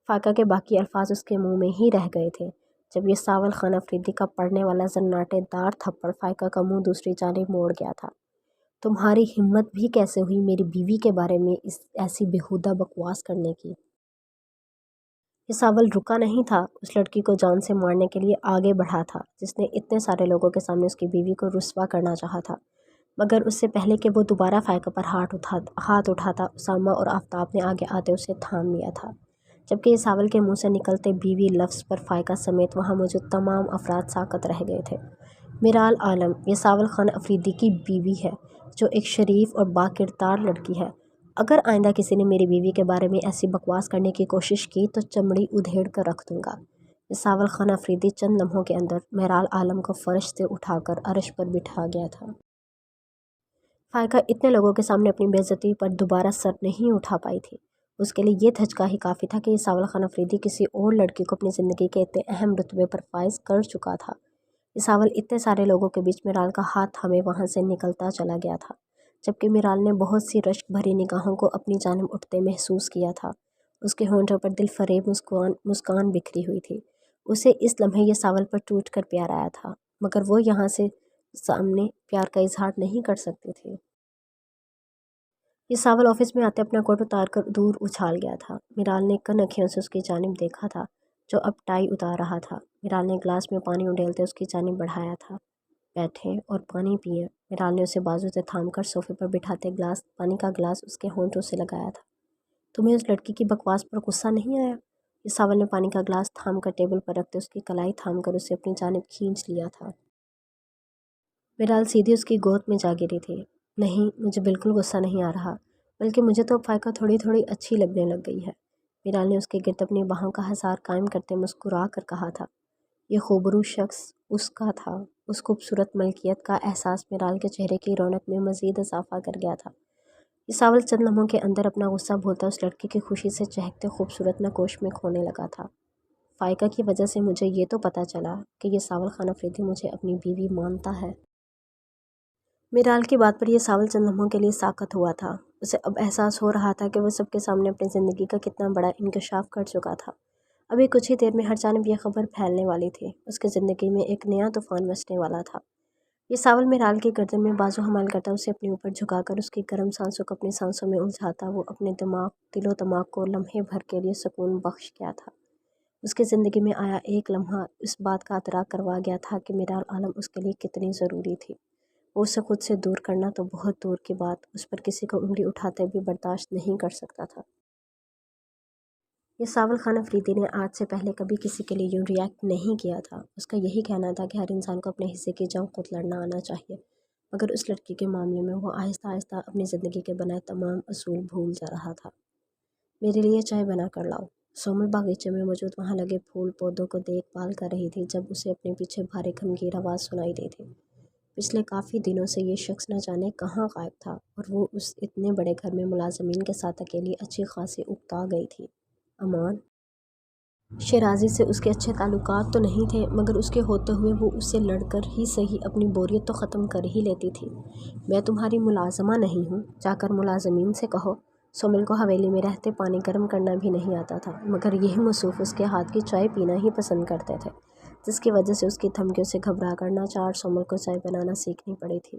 فائقہ کے باقی الفاظ اس کے منہ میں ہی رہ گئے تھے جب یہ ساول خان افریدی کا پڑنے والا زناٹے دار تھپڑ فائقہ کا منہ دوسری جانب موڑ گیا تھا۔ تمہاری ہمت بھی کیسے ہوئی میری بیوی کے بارے میں ایسی بیہودہ بکواس کرنے کی؟ یہ ساول رکا نہیں تھا، اس لڑکی کو جان سے مارنے کے لیے آگے بڑھا تھا جس نے اتنے سارے لوگوں کے سامنے اس کی بیوی کو رسوا کرنا چاہا تھا، مگر اس سے پہلے کہ وہ دوبارہ فائقہ پر ہاتھ اٹھاتا اسامہ اور آفتاب نے آگے آتے اسے تھام لیا تھا، جبکہ یہ ساول کے منہ سے نکلتے بیوی لفظ پر فائقہ سمیت وہاں موجود تمام افراد ساکت رہ گئے تھے۔ میرال عالم یہ ساول خان افریدی کی بیوی ہے، جو ایک شریف اور باکردار لڑکی ہے۔ اگر آئندہ کسی نے میری بیوی کے بارے میں ایسی بکواس کرنے کی کوشش کی تو چمڑی ادھیڑ کر رکھ دوں گا۔ یہ ساول خان افریدی چند لمحوں کے اندر میرال عالم کو فرش سے اٹھا کر عرش پر بٹھا گیا تھا۔ فائقہ اتنے لوگوں کے سامنے اپنی بے عزتی پر دوبارہ سر نہیں اٹھا پائی تھی۔ اس کے لیے یہ دھچکا ہی کافی تھا کہ یہ ساول خان افریدی کسی اور لڑکی کو اپنی زندگی کے اتنے اہم رتبے پر فائز کر چکا تھا۔ یہ ساول اتنے سارے لوگوں کے بیچ میرال کا ہاتھ تھامے وہاں سے نکلتا چلا گیا تھا، جبکہ میرال نے بہت سی رشک بھری نگاہوں کو اپنی جانب اٹھتے محسوس کیا تھا۔ اس کے ہونٹوں پر دل فریب مسکان بکھری ہوئی تھی۔ اسے اس لمحے یہ ساول پر ٹوٹ کر پیار آیا تھا، مگر وہ یہاں سے سامنے پیار کا اظہار نہیں کر سکتی تھی۔ یہ ساول آفس میں آتے اپنا کوٹ اتار کر دور اچھال گیا تھا۔ میرال نے کن اکھیوں سے اس کی جانب دیکھا تھا جو اب ٹائی اتار رہا تھا۔ میرال نے گلاس میں پانی اڈیلتے اس کی جانب بڑھایا تھا۔ بیٹھیں اور پانی پئیں۔ میرال نے اسے بازو سے تھام کر صوفے پر بٹھاتے پانی کا گلاس اس کے ہونٹوں سے لگایا تھا۔ تمہیں اس لڑکی کی بکواس پر غصہ نہیں آیا؟ یہ ساول نے پانی کا گلاس تھام کر ٹیبل پر رکھتے اس کی کلائی تھام کر اسے اپنی جانب کھینچ لیا تھا۔ میرال سیدھی اس کی گود میں جا گری تھی۔ نہیں، مجھے بالکل غصہ نہیں آ رہا، بلکہ مجھے تو اب فائقہ تھوڑی تھوڑی اچھی لگنے لگ گئی ہے۔ میرال نے اس کے گرد اپنی باہوں کا حصار قائم کرتے مسکرا کر کہا تھا۔ یہ خوبرو شخص اس کا تھا۔ اس خوبصورت ملکیت کا احساس میرال کے چہرے کی رونق میں مزید اضافہ کر گیا تھا۔ یہ ساول چند لمحوں کے اندر اپنا غصہ بھولتا اس لڑکی کی خوشی سے چہکتے خوبصورت نگوش میں کھونے لگا تھا۔ فائقہ کی وجہ سے مجھے یہ تو پتہ چلا کہ یہ ساول خان افریدی مجھے اپنی بیوی مانتا ہے۔ میرال کی بات پر یہ ساول چند لمحوں کے لیے ساکت ہوا تھا۔ اسے اب احساس ہو رہا تھا کہ وہ سب کے سامنے اپنی زندگی کا کتنا بڑا انکشاف کر چکا تھا۔ ابھی کچھ ہی دیر میں ہر جانب یہ خبر پھیلنے والی تھی۔ اس کی زندگی میں ایک نیا طوفان مچنے والا تھا۔ یہ ساول میرال کی گردن میں بازو حمل کرتا اسے اپنے اوپر جھکا کر اس کی گرم سانسوں کو اپنی سانسوں میں الجھاتا وہ اپنے دل و دماغ کو لمحے بھر کے لیے سکون بخش گیا تھا۔ اس کی زندگی میں آیا ایک لمحہ اس بات کا ادراک کروا گیا تھا کہ میرال عالم اس کے لیے کتنی ضروری تھی۔ وہ اسے خود سے دور کرنا تو بہت دور کی بات، اس پر کسی کو انگلی اٹھاتے بھی برداشت نہیں کر سکتا تھا۔ یہ ساول خان افریدی نے آج سے پہلے کبھی کسی کے لیے یوں ریئیکٹ نہیں کیا تھا۔ اس کا یہی کہنا تھا کہ ہر انسان کو اپنے حصے کی جنگ خود لڑنا آنا چاہیے، مگر اس لڑکی کے معاملے میں وہ آہستہ آہستہ اپنی زندگی کے بنائے تمام اصول بھول جا رہا تھا۔ میرے لیے چائے بنا کر لاؤ۔ سومل باغیچے میں موجود وہاں لگے پھول پودوں کو دیکھ بھال کر رہی تھی جب اسے اپنے پیچھے بھاری گھمگیر آواز سنائی دی تھی۔ پچھلے کافی دنوں سے یہ شخص نہ جانے کہاں غائب تھا اور وہ اس اتنے بڑے گھر میں ملازمین کے ساتھ اکیلی اچھی خاصی اکتا گئی تھی۔ امان شیرازی سے اس کے اچھے تعلقات تو نہیں تھے، مگر اس کے ہوتے ہوئے وہ اس سے لڑ کر ہی صحیح اپنی بوریت تو ختم کر ہی لیتی تھی۔ میں تمہاری ملازمہ نہیں ہوں، جا کر ملازمین سے کہو۔ سومل کو حویلی میں رہتے پانی گرم کرنا بھی نہیں آتا تھا، مگر یہ مصروف اس کے ہاتھ کی چائے پینا ہی پسند کرتے تھے، جس کی وجہ سے اس کی دھمکیوں سے گھبرا کر ناچار سومل کو چائے بنانا سیکھنی پڑی تھی۔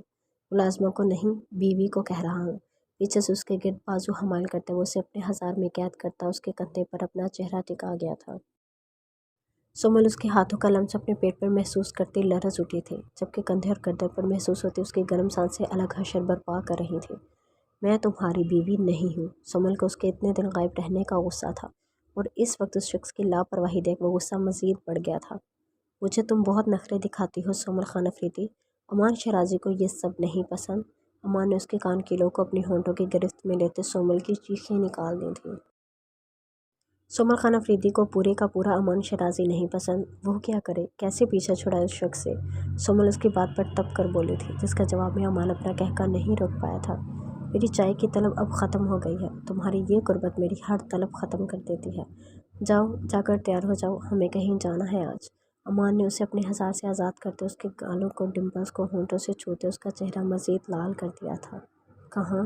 ملازمہ کو نہیں، بیوی کو کہہ رہا ہوں۔ پیچھے سے اس کے گرد بازو حمال کرتے وہ اسے اپنے ہزار میں قید کرتا اس کے کندھے پر اپنا چہرہ ٹکا گیا تھا۔ سومل اس کے ہاتھوں کا لمس اپنے پیٹ پر محسوس کرتی لرز اٹھی تھی، جبکہ کندھے اور گردن پر محسوس ہوتی اس کی گرم سانسیں الگ حشر برپا کر رہی تھیں۔ میں تمہاری بیوی نہیں ہوں۔ سومل کو اس کے اتنے دن غائب رہنے کا غصہ تھا، اور اس وقت اس شخص کی لاپرواہی دیکھ وہ غصہ مزید بڑھ گیا تھا۔ مجھے تم بہت نخرے دکھاتی ہو سومل خان افریدی۔ امان شیرازی کو یہ سب نہیں پسند۔ امان نے اس کے کان کیلوں کو اپنی ہونٹوں کی گرفت میں لیتے سومل کی چیخیں نکال دی تھیں۔ سومل خان افریدی کو پورے کا پورا امان شیرازی نہیں پسند۔ وہ کیا کرے، کیسے پیچھا چھڑائے اس شخص سے؟ سومل اس کی بات پر تپ کر بولی تھی، جس کا جواب میں امان اپنا کہہ کر نہیں روک پایا تھا۔ میری چائے کی طلب اب ختم ہو گئی ہے۔ تمہاری یہ قربت میری ہر طلب ختم کر دیتی ہے۔ جاؤ، جا کر تیار ہو جاؤ، ہمیں کہیں جانا ہے آج۔ امان نے اسے اپنے ہزار سے آزاد کرتے اس کے گالوں کو ڈمپلز کو ہونٹوں سے چھوتے اس کا چہرہ مزید لال کر دیا تھا۔ کہاں؟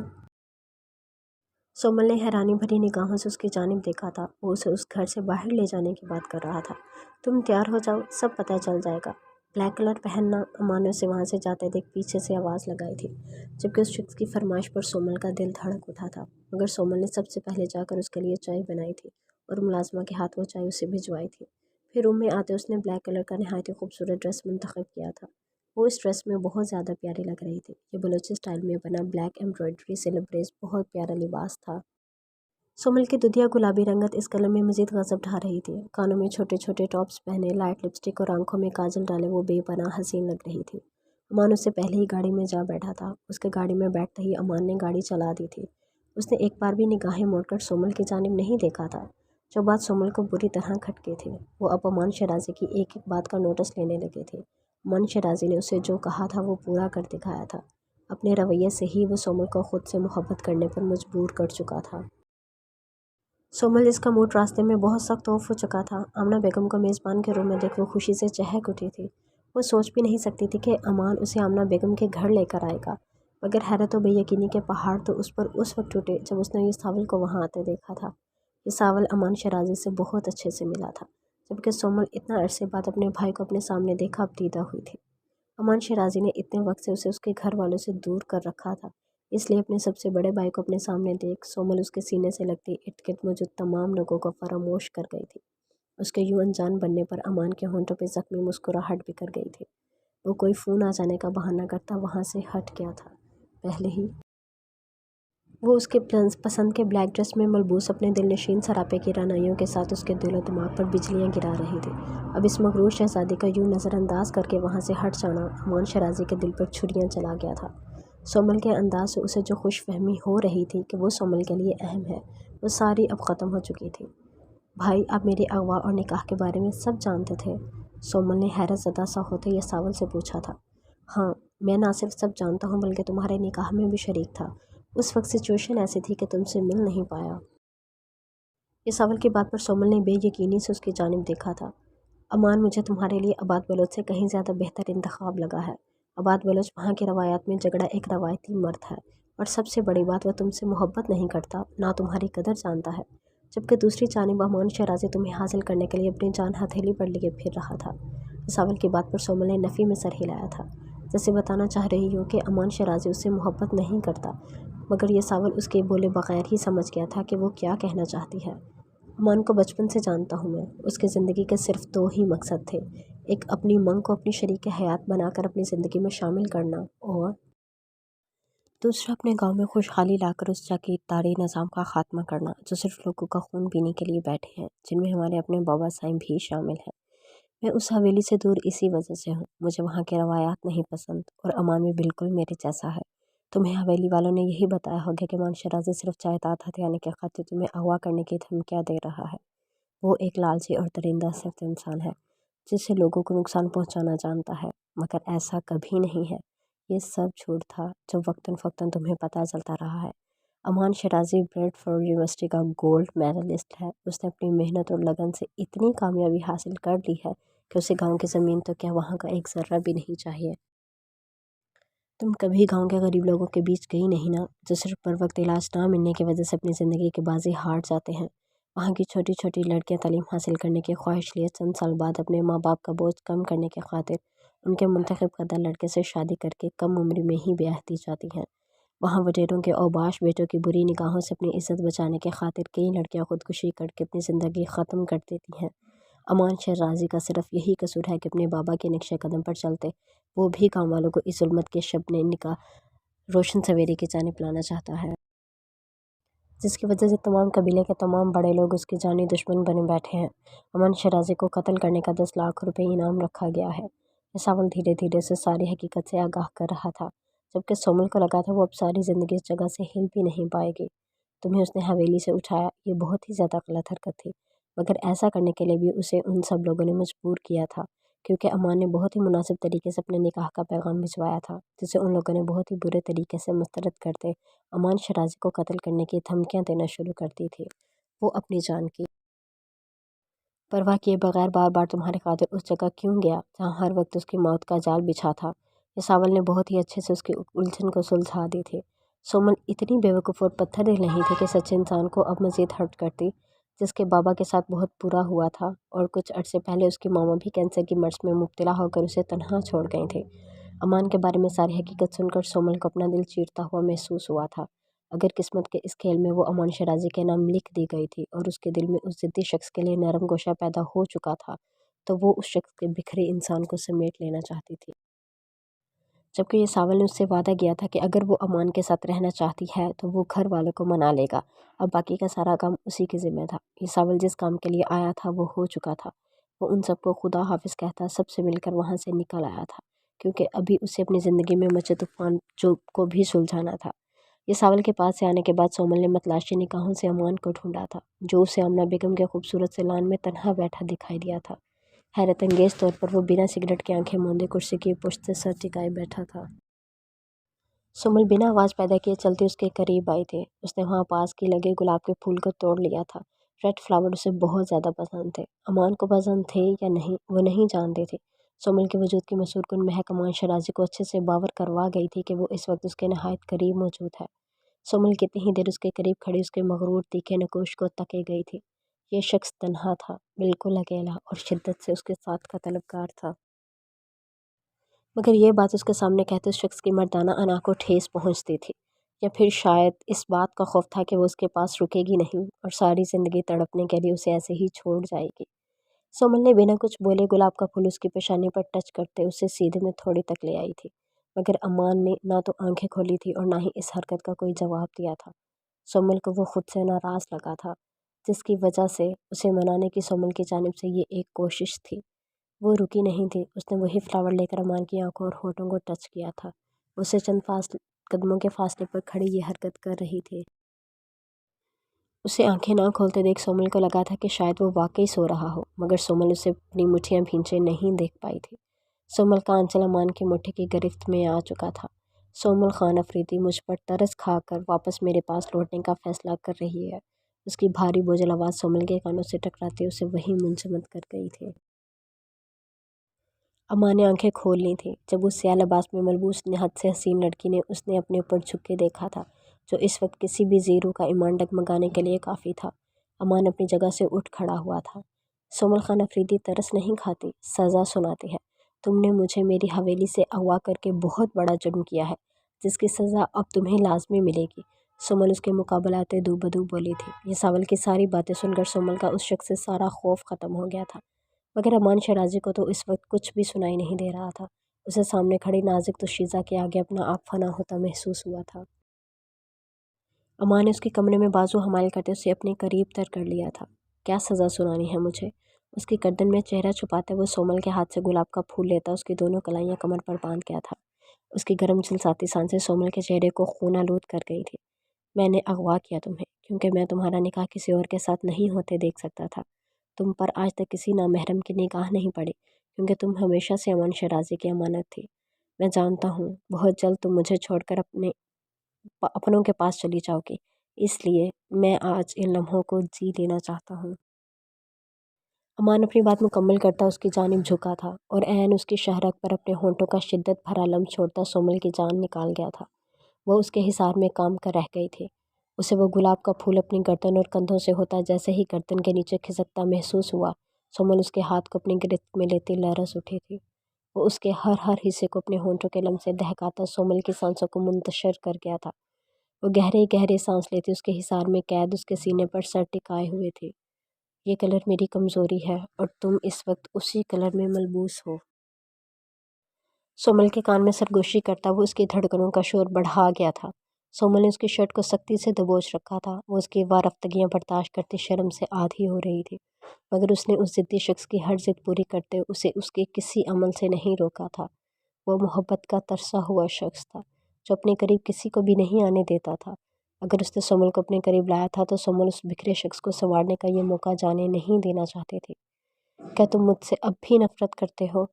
سومل نے حیرانی بھری نگاہوں سے اس کی جانب دیکھا تھا۔ وہ اسے اس گھر سے باہر لے جانے کی بات کر رہا تھا۔ تم تیار ہو جاؤ، سب پتہ چل جائے گا۔ بلیک کلر پہننا۔ امان نے اسے وہاں سے جاتے دیکھ پیچھے سے آواز لگائی تھی، جبکہ اس شخص کی فرمائش پر سومل کا دل دھڑک اٹھا تھا، مگر سومل نے سب سے پہلے جا کر اس کے لیے چائے بنائی تھی اور ملازمہ کے ہاتھ وہ چائے اسے بھجوائی تھی۔ پھر روم میں آتے اس نے بلیک کلر کا نہایت ہی خوبصورت ڈریس منتخب کیا تھا۔ وہ اس ڈریس میں بہت زیادہ پیاری لگ رہی تھی۔ یہ بلوچی سٹائل میں بنا بلیک ایمبرائڈری سے لبریز بہت پیارا لباس تھا۔ سومل کی دودھیا گلابی رنگت اس کلر میں مزید غضب ڈھا رہی تھی۔ کانوں میں چھوٹے چھوٹے ٹاپس پہنے، لائٹ لپسٹک اور آنکھوں میں کاجل ڈالے وہ بے پناہ حسین لگ رہی تھی۔ امان اس سے پہلے ہی گاڑی میں جا بیٹھا تھا۔ اس کے گاڑی میں بیٹھتے ہی امان نے گاڑی چلا دی تھی۔ اس نے ایک بار بھی نگاہیں موڑ کر سومل کی جانب نہیں دیکھا تھا، جو بات سومل کو بری طرح کھٹکی تھی۔ وہ اب امان شیرازی کی ایک ایک بات کا نوٹس لینے لگے تھے۔ امان شیرازی نے اسے جو کہا تھا وہ پورا کر دکھایا تھا۔ اپنے رویے سے ہی وہ سومل کو خود سے محبت کرنے پر مجبور کر چکا تھا۔ سومل جس کا موڈ راستے میں بہت سخت آف ہو چکا تھا، آمنہ بیگم کو میزبان کے روم میں دیکھ وہ خوشی سے چہک اٹھی تھی۔ وہ سوچ بھی نہیں سکتی تھی کہ امان اسے آمنہ بیگم کے گھر لے کر آئے گا، مگر حیرت و بے یقینی کے پہاڑ تو اس پر اس وقت ٹوٹے جب اس نے یہ ساول کو وہاں آتے دیکھا تھا۔ یہ ساول امان شیرازی سے بہت اچھے سے ملا تھا، جبکہ سومل اتنا عرصے بعد اپنے بھائی کو اپنے سامنے دیکھا اب دیدہ ہوئی تھی۔ امان شیرازی نے اتنے وقت سے اسے اس کے گھر والوں سے دور کر رکھا تھا، اس لیے اپنے سب سے بڑے بھائی کو اپنے سامنے دیکھ سومل اس کے سینے سے لگتی ارد گرد موجود تمام لوگوں کو فراموش کر گئی تھی۔ اس کے یوں انجان بننے پر امان کے ہونٹوں پہ زخمی مسکراہٹ بکھر گئی تھی۔ وہ کوئی فون آ جانے کا بہانہ کرتا وہاں سے ہٹ گیا تھا۔ پہلے ہی وہ اس کے پسند کے بلیک ڈریس میں ملبوس اپنے دل نشین سراپے کی رعنائیوں کے ساتھ اس کے دل و دماغ پر بجلیاں گرا رہی تھی۔ اب اس مغرور شہزادی کا یوں نظر انداز کر کے وہاں سے ہٹ جانا امان شیرازی کے دل پر چھریاں چلا گیا تھا۔ سومل کے انداز سے اسے جو خوش فہمی ہو رہی تھی کہ وہ سومل کے لیے اہم ہے، وہ ساری اب ختم ہو چکی تھی۔ بھائی آپ میرے اغوا اور نکاح کے بارے میں سب جانتے تھے؟ سومل نے حیرت زدہ سا ہوتے یہ ساول سے پوچھا تھا۔ ہاں، میں نہ صرف سب جانتا ہوں بلکہ تمہارے نکاح میں بھی شریک تھا۔ اس وقت سچویشن ایسی تھی کہ تم سے مل نہیں پایا۔ یہ ساول کی بات پر سومل نے بے یقینی سے اس کی جانب دیکھا تھا۔ امان مجھے تمہارے لیے آباد بلوچ سے کہیں زیادہ بہتر انتخاب لگا ہے۔ آباد بلوچ وہاں کی روایات میں جھگڑا ایک روایتی مرد ہے، اور سب سے بڑی بات وہ تم سے محبت نہیں کرتا، نہ تمہاری قدر جانتا ہے، جبکہ دوسری جانب امان شیرازی تمہیں حاصل کرنے کے لیے اپنی جان ہتھیلی پر لیے پھر رہا تھا۔ ساول کی بات پر سومل نے نفی میں سر ہلایا تھا، جیسے بتانا چاہ رہی ہو کہ امان شیرازی اس سے محبت نہیں کرتا، مگر یہ ساول اس کے بولے بغیر ہی سمجھ گیا تھا کہ وہ کیا کہنا چاہتی ہے۔ امان کو بچپن سے جانتا ہوں میں، اس کی زندگی کے صرف دو ہی مقصد تھے، ایک اپنی منگ کو اپنی شریک حیات بنا کر اپنی زندگی میں شامل کرنا، اور दूसरा, अपने गांव में खुशहाली लाकर उस जागीरदारी निज़ाम का खात्मा करना जो सिर्फ लोगों का खून पीने के लिए बैठे हैं, जिनमें हमारे अपने बाबा साईं भी शामिल हैं। मैं उस हवेली से दूर इसी वजह से हूँ। मुझे वहाँ के रवायात नहीं पसंद और अमान भी बिल्कुल मेरे जैसा है। तुम्हें हवेली वालों ने यही बताया होगा कि अमान शराजी सिर्फ जायदाद हथियाने के खातिर तुम्हें अगवा करने की धमकियाँ दे रहा है। वो एक लालची और दरिंदा सिर्फ इंसान है जिससे लोगों को नुकसान पहुंचाना जानता है, मगर ऐसा कभी नहीं है। ये सब झूठ था जो वक्तन फ़क्तन तुम्हें पता चलता रहा है। अमान शराजी ब्रेडफोर्ड यूनिवर्सिटी का गोल्ड मेडलिस्ट है। उसने अपनी मेहनत और लगन से इतनी कामयाबी हासिल कर ली है कि उसे गांव की ज़मीन तो क्या वहाँ का एक ज़र्रा भी नहीं चाहिए। तुम कभी गांव के गरीब लोगों के बीच गई नहीं ना, जो सिर्फ पर वक्त इलाज ना मिलने की वजह से अपनी ज़िंदगी की बाजी हार जाते हैं। वहाँ की छोटी छोटी लड़कियां तालीम हासिल करने की ख्वाहिश लिए चंद साल बाद अपने माँ बाप का बोझ कम करने के खातिर उनके मुंतखब करदा लड़के से शादी करके कम उम्र में ही ब्याह दी जाती हैं। वहाँ वडेरों के औबाश बेटों की बुरी निगाहों से अपनी इज्जत बचाने के खातिर कई लड़कियां खुदकुशी करके अपनी ज़िंदगी ख़त्म कर देती हैं। अमान शराजी का सिर्फ यही कसूर है कि अपने बाबा के नक्शे कदम पर चलते वो भी गाँव वालों को इस जुल्मत के शब निकाह रोशन सवेरे की जानिब लाना चाहता है, जिसकी वजह से तमाम कबीले के तमाम बड़े लोग उसके जानी दुश्मन बने बैठे हैं। अमन शराजी को कत्ल करने का 10 लाख रुपए इनाम रखा गया है। सावल धीरे धीरे उसे सारी हकीकत से आगाह कर रहा था, जबकि सोमल को लगा था वो अब सारी ज़िंदगी इस जगह से हिल भी नहीं पाएगी। तुम्हें उसने हवेली से उठाया, ये बहुत ही ज़्यादा गलत हरकत थी, मगर ऐसा करने के लिए भी उसे उन सब लोगों ने मजबूर किया था, क्योंकि अमान ने बहुत ही मुनासिब तरीके से अपने निकाह का पैगाम भिजवाया था, जिसे उन लोगों ने बहुत ही बुरे तरीके से मुस्तरद करते अमान शराजी को कत्ल करने की धमकियां देना शुरू कर दी थी। वो अपनी जान की परवाह किए बगैर बार बार तुम्हारे खातिर उस जगह क्यों गया जहाँ हर वक्त उसकी मौत का जाल बिछा था। सावल ने बहुत ही अच्छे से उसकी उलझन को सुलझा दी थी। सोमल इतनी बेवकूफ़ और पत्थर दिल नहीं थी कि सच्चे इंसान को अब मज़ीद हर्ट करती, जिसके बाबा के साथ बहुत बुरा हुआ था और कुछ अरसे पहले उसकी मामा भी कैंसर की मर्ज में मुब्तला होकर उसे तनहा छोड़ गई थी। अमान के बारे में सारी हकीकत सुनकर सोमल को अपना दिल चीरता हुआ महसूस हुआ था। अगर किस्मत के इस खेल में वो अमान शराजी के नाम लिख दी गई थी और उसके दिल में उस ज़िद्दी शख्स के लिए नरम गोशा पैदा हो चुका था, तो वो उस शख्स के बिखरे इंसान को समेट लेना चाहती थी। जबकि ये सावल ने उससे वादा किया था कि अगर वो अमान के साथ रहना चाहती है तो वो घर वालों को मना लेगा। अब बाकी का सारा काम उसी के ज़िम्मे था। ये सावल जिस काम के लिए आया था वो हो चुका था। वो उन सबको खुदा हाफिज़ कहता सबसे मिलकर वहाँ से निकल आया था, क्योंकि अभी उसे अपनी ज़िंदगी में मचे तूफान जो को भी सुलझाना था। ये सावल के पास से आने के बाद सोमल ने मतलाशी निगाहों से अमान को ढूंढा था, जो उसे आमना बेगम के खूबसूरत से लान में तन्हा बैठा दिखाई दिया था। हैरत अंगेज तौर पर वो बिना सिगरेट की आंखें मूंदे कुर्सी की पुश्त से सर टिकाए बैठा था। सुमल बिना आवाज़ पैदा किए चलते उसके करीब आई थी। उसने वहाँ पास की लगे गुलाब के फूल को तोड़ लिया था। रेड फ्लावर उसे बहुत ज़्यादा पसंद थे। अमान को पसंद थे या नहीं वो नहीं जानते थे। सुमल के वजूद की मसूरकुन महक अमान शराजी को अच्छे से बावर करवा गई थी कि वो इस वक्त उसके नहायत करीब मौजूद है। सुमल कितनी ही देर उसके करीब खड़ी उसके मगरूर तीखे नकोश को तके गई थी। ये शख्स तन्हा था, बिल्कुल अकेला और शिद्दत से उसके साथ का तलबगार था, मगर यह बात उसके सामने कहते उस शख्स की मर्दाना अना को ठेस पहुंचती थी, या फिर शायद इस बात का खौफ था कि वो उसके पास रुकेगी नहीं और सारी ज़िंदगी तड़पने के लिए उसे ऐसे ही छोड़ जाएगी। सोमल ने बिना कुछ बोले गुलाब का फूल उसकी पेशानी पर टच करते उसे सीधे में थोड़ी तक ले आई थी, मगर अमान ने ना तो आंखें खोली थी और ना ही इस हरकत का कोई जवाब दिया था। सोमल को वो खुद से नाराज़ लगा था, जिसकी वजह से उसे मनाने की सोमल की जानिब से ये एक कोशिश थी। वो रुकी नहीं थी। उसने वही फ्लावर लेकर अमान की आंखों और होठों को टच किया था। उससे चंद कदमों के फासले पर खड़ी ये हरकत कर रही थी। उसे आंखें ना खोलते देख सोमल को लगा था कि शायद वो वाकई सो रहा हो, मगर सोमल उसे अपनी मुठ्ठियाँ भींचे नहीं देख पाई थी। सोमल का आंचल अमान की मुट्ठी की गिरफ्त में आ चुका था। सोमल खान अफरीदी मुझ पर तरस खाकर वापस मेरे पास लौटने का फैसला कर रही है। उसकी भारी बोझल आवाज़ सोमल के कानों से टकराते उसे वहीं मुंजमद कर गई थी। अम्मा ने आंखें खोल ली थीं जब उस स्याह लिबास में मलबूस नहायत से हसीन लड़की ने उसने अपने ऊपर झुक के देखा था, जो इस वक्त किसी भी ज़ीरू का ईमान डगमगाने के लिए काफ़ी था। अमान अपनी जगह से उठ खड़ा हुआ था। सोमल खान अफरीदी तरस नहीं खाती, सज़ा सुनाती है। तुमने मुझे मेरी हवेली से अगवा करके बहुत बड़ा जुर्म किया है, जिसकी सज़ा अब तुम्हें लाजमी मिलेगी। सोमल उसके मुकाबलाते दू बदू बोली थी। ये सावल की सारी बातें सुनकर सोमल का उस शख्स से सारा खौफ ख़त्म हो गया था, मगर अमान शराजी को तो इस वक्त कुछ भी सुनाई नहीं दे रहा था। اسے سامنے کھڑی نازک دوشیزہ کے آگے اپنا آپ فنا ہوتا محسوس ہوا تھا۔ امان نے اس کے کمرے میں بازو حمال کرتے اسے اپنے قریب تر کر لیا تھا۔ کیا سزا سنانی ہے مجھے؟ اس کی گردن میں چہرہ چھپاتے وہ سومل کے ہاتھ سے گلاب کا پھول لیتا اس کی دونوں کلائیاں کمر پر باندھ گیا تھا۔ اس کی گرم جھلساتی سانسیں سومل کے چہرے کو خون آلود کر گئی تھی۔ میں نے اغوا کیا تمہیں کیونکہ میں تمہارا نکاح کسی اور کے ساتھ نہیں ہوتے دیکھ سکتا تھا۔ تم پر آج تک کسی نامحرم کی نگاہ نہیں پڑی کیونکہ تم ہمیشہ سے امان شیرازی کی امانت تھی۔ میں جانتا ہوں بہت جلد تم مجھے چھوڑ کر اپنوں کے پاس چلی جاؤ گی، اس لیے میں آج ان لمحوں کو جی لینا چاہتا ہوں۔ امان اپنی بات مکمل کرتا اس کی جانب جھکا تھا اور عین اس کی شہرک پر اپنے ہونٹوں کا شدت بھرا لمس چھوڑتا سومل کی جان نکال گیا تھا۔ وہ اس کے حصار میں کام کر رہ گئی تھی۔ اسے وہ گلاب کا پھول اپنی گردن اور کندھوں سے ہوتا جیسے ہی گردن کے نیچے کھسکتا محسوس ہوا، سومل اس کے ہاتھ کو اپنی گرفت میں لیتی لرز اٹھی تھی۔ وہ اس کے ہر حصے کو اپنے ہونٹوں کے لمس سے دہکاتا سومل کی سانسوں کو منتشر کر گیا تھا۔ وہ گہرے گہرے سانس لیتی اس کے حصار میں قید اس کے سینے پر سر ٹکائے ہوئے تھی۔ یہ کلر میری کمزوری ہے اور تم اس وقت اسی کلر میں ملبوس ہو۔ سومل کے کان میں سرگوشی کرتا وہ اس کی دھڑکنوں کا شور بڑھا گیا تھا۔ سومل نے اس کی شرٹ کو سختی سے دبوچ رکھا تھا۔ وہ اس کی وارفتگیاں برداشت کرتی شرم سے آدھی ہو رہی تھی، مگر اس نے اس ضدی شخص کی ہر ضد پوری کرتے اسے اس کے کسی عمل سے نہیں روکا تھا۔ وہ محبت کا ترسا ہوا شخص تھا جو اپنے قریب کسی کو بھی نہیں آنے دیتا تھا۔ اگر اس نے سومل کو اپنے قریب لایا تھا تو سومل اس بکھرے شخص کو سنوارنے کا یہ موقع جانے نہیں دینا چاہتے تھے۔ کیا تم مجھ سے اب بھی نفرت کرتے ہو؟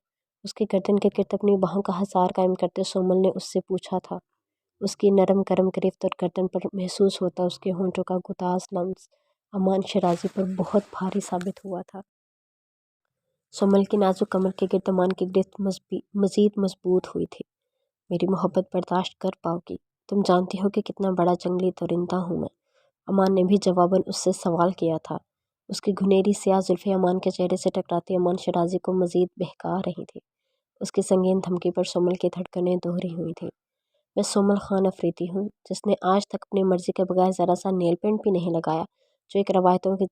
اس کی گردن کے گرد اپنی باہوں کا حصار قائم کرتے سومل نے اس سے پوچھا تھا۔ اس کی نرم گرم گرفت اور گردن پر محسوس ہوتا اس کے ہونٹوں کا گداز لمس امان شیرازی پر بہت بھاری ثابت ہوا تھا۔ سومل کی نازک کمر کے گرد امان کی گرفت مزید مضبوط ہوئی تھی۔ میری محبت برداشت کر پاؤ گی؟ تم جانتی ہو کہ کتنا بڑا جنگلی درندہ ہوں میں؟ امان نے بھی جواباً اس سے سوال کیا تھا۔ اس کی گھنیری سیاہ زلفیں امان کے چہرے سے ٹکراتی امان شیرازی کو مزید بہکا رہی تھی۔ اس کی سنگین دھمکی پر سومل کی دھڑکنیں دوہری ہوئی تھیں۔ میں سومل خان افریدی ہوں جس نے آج تک اپنی مرضی کے بغیر ذرا سا نیل پینٹ بھی نہیں لگایا، جو ایک روایتوں کے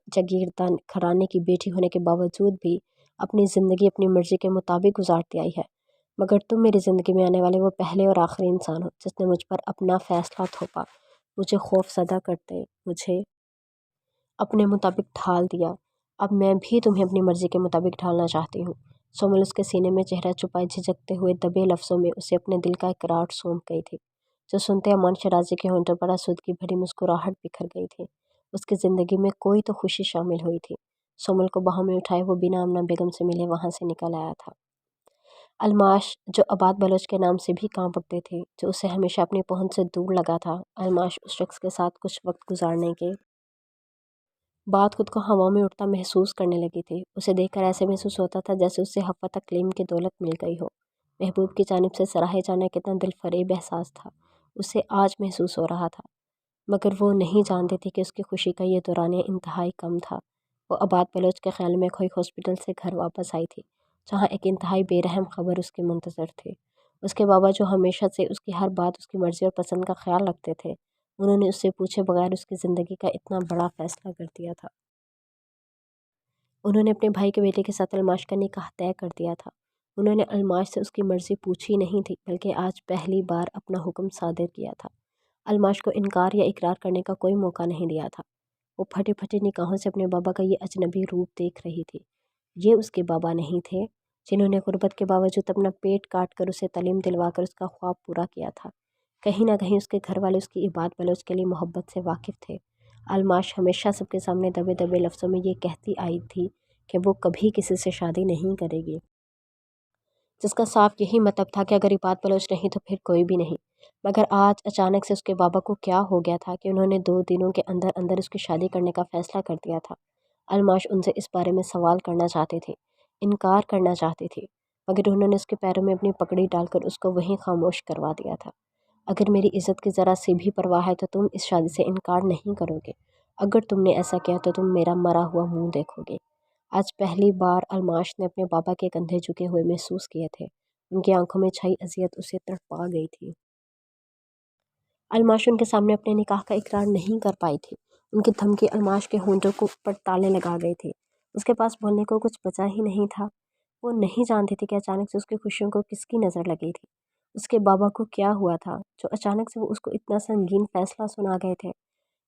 جاگیردار گھرانے کی بیٹی ہونے کے باوجود بھی اپنی زندگی اپنی مرضی کے مطابق گزارتی آئی ہے۔ مگر تم میری زندگی میں آنے والے وہ پہلے اور آخری انسان ہو جس نے مجھ پر اپنا فیصلہ تھوپا، مجھے خوف زدہ کرتے مجھے اپنے مطابق ڈھال دیا۔ اب میں بھی تمہیں اپنی مرضی کے مطابق ڈھالنا چاہتی ہوں۔ سومل اس کے سینے میں چہرہ چھپائے جھجکتے ہوئے دبے لفظوں میں اسے اپنے دل کا اقرار سونپ گئی تھی، جو سنتے امان شیرازی کے ہونٹوں پر آسودگی بھری مسکراہٹ بکھر گئی تھی۔ اس کی زندگی میں کوئی تو خوشی شامل ہوئی تھی۔ سومل کو باہوں میں اٹھائے وہ بنا آمنہ بیگم سے ملے وہاں سے نکل آیا تھا۔ الماش جو آباد بلوچ کے نام سے بھی کانپ اٹھتے تھے، جو اسے ہمیشہ اپنی پہنچ سے دور لگا تھا، الماش اس شخص کے ساتھ کچھ وقت گزارنے کے بعد خود کو ہوا میں اڑتا محسوس کرنے لگی تھی۔ اسے دیکھ کر ایسے محسوس ہوتا تھا جیسے اسے حفظ تکلیم کی دولت مل گئی ہو۔ محبوب کی جانب سے سراہے جانا کتنا دل فریب احساس تھا، اسے آج محسوس ہو رہا تھا، مگر وہ نہیں جانتی تھی کہ اس کی خوشی کا یہ دورانیہ انتہائی کم تھا۔ وہ آباد بلوچ کے خیال میں کھوئی ہاسپٹل سے گھر واپس آئی تھی، جہاں ایک انتہائی بے رحم خبر اس کے منتظر تھے۔ اس کے بابا جو ہمیشہ سے اس کی ہر بات اس کی مرضی اور پسند کا خیال رکھتے تھے، انہوں نے اس سے پوچھے بغیر اس کی زندگی کا اتنا بڑا فیصلہ کر دیا تھا۔ انہوں نے اپنے بھائی کے بیٹے کے ساتھ الماش کا نکاح طے کر دیا تھا۔ انہوں نے الماش سے اس کی مرضی پوچھی نہیں تھی بلکہ آج پہلی بار اپنا حکم صادر کیا تھا۔ الماش کو انکار یا اقرار کرنے کا کوئی موقع نہیں دیا تھا۔ وہ پھٹی پھٹی نگاہوں سے اپنے بابا کا یہ اجنبی روپ دیکھ رہی تھی۔ یہ اس کے بابا نہیں تھے جنہوں نے غربت کے باوجود اپنا پیٹ کاٹ کر اسے تعلیم دلوا کر اس کا خواب پورا کیا تھا۔ کہیں نہ کہیں اس کے گھر والے اس کی آباد بلوچ کے لیے محبت سے واقف تھے۔ الماش ہمیشہ سب کے سامنے دبے دبے لفظوں میں یہ کہتی آئی تھی کہ وہ کبھی کسی سے شادی نہیں کرے گی، جس کا صاف یہی مطلب تھا کہ اگر آباد بلوچ نہیں تو پھر کوئی بھی نہیں۔ مگر آج اچانک سے اس کے بابا کو کیا ہو گیا تھا کہ انہوں نے 2 دنوں کے اندر اندر اس کی شادی کرنے کا فیصلہ کر دیا تھا۔ الماش ان سے اس بارے میں سوال کرنا چاہتی تھی، انکار کرنا چاہتی تھی، مگر انہوں نے اس کے پیروں میں اپنی پگڑی ڈال کر اس کو وہیں خاموش کروا دیا تھا۔ اگر میری عزت کی ذرا سی بھی پرواہ ہے تو تم اس شادی سے انکار نہیں کرو گے۔ اگر تم نے ایسا کیا تو تم میرا مرا ہوا منہ دیکھو گے۔ آج پہلی بار الماش نے اپنے بابا کے کندھے جھکے ہوئے محسوس کیے تھے۔ ان کی آنکھوں میں چھائی اذیت اسے تڑپا گئی تھی۔ الماش ان کے سامنے اپنے نکاح کا اقرار نہیں کر پائی تھی۔ ان کی دھمکی الماش کے ہونٹوں پر تالے لگا گئی تھی۔ اس کے پاس بولنے کو کچھ بچا ہی نہیں تھا۔ वो नहीं जानती थी कि अचानक से उसकी खुशियों को किसकी नज़र लगी थी। उसके बाबा को क्या हुआ था जो अचानक से वो उसको इतना संगीन फैसला सुना गए थे।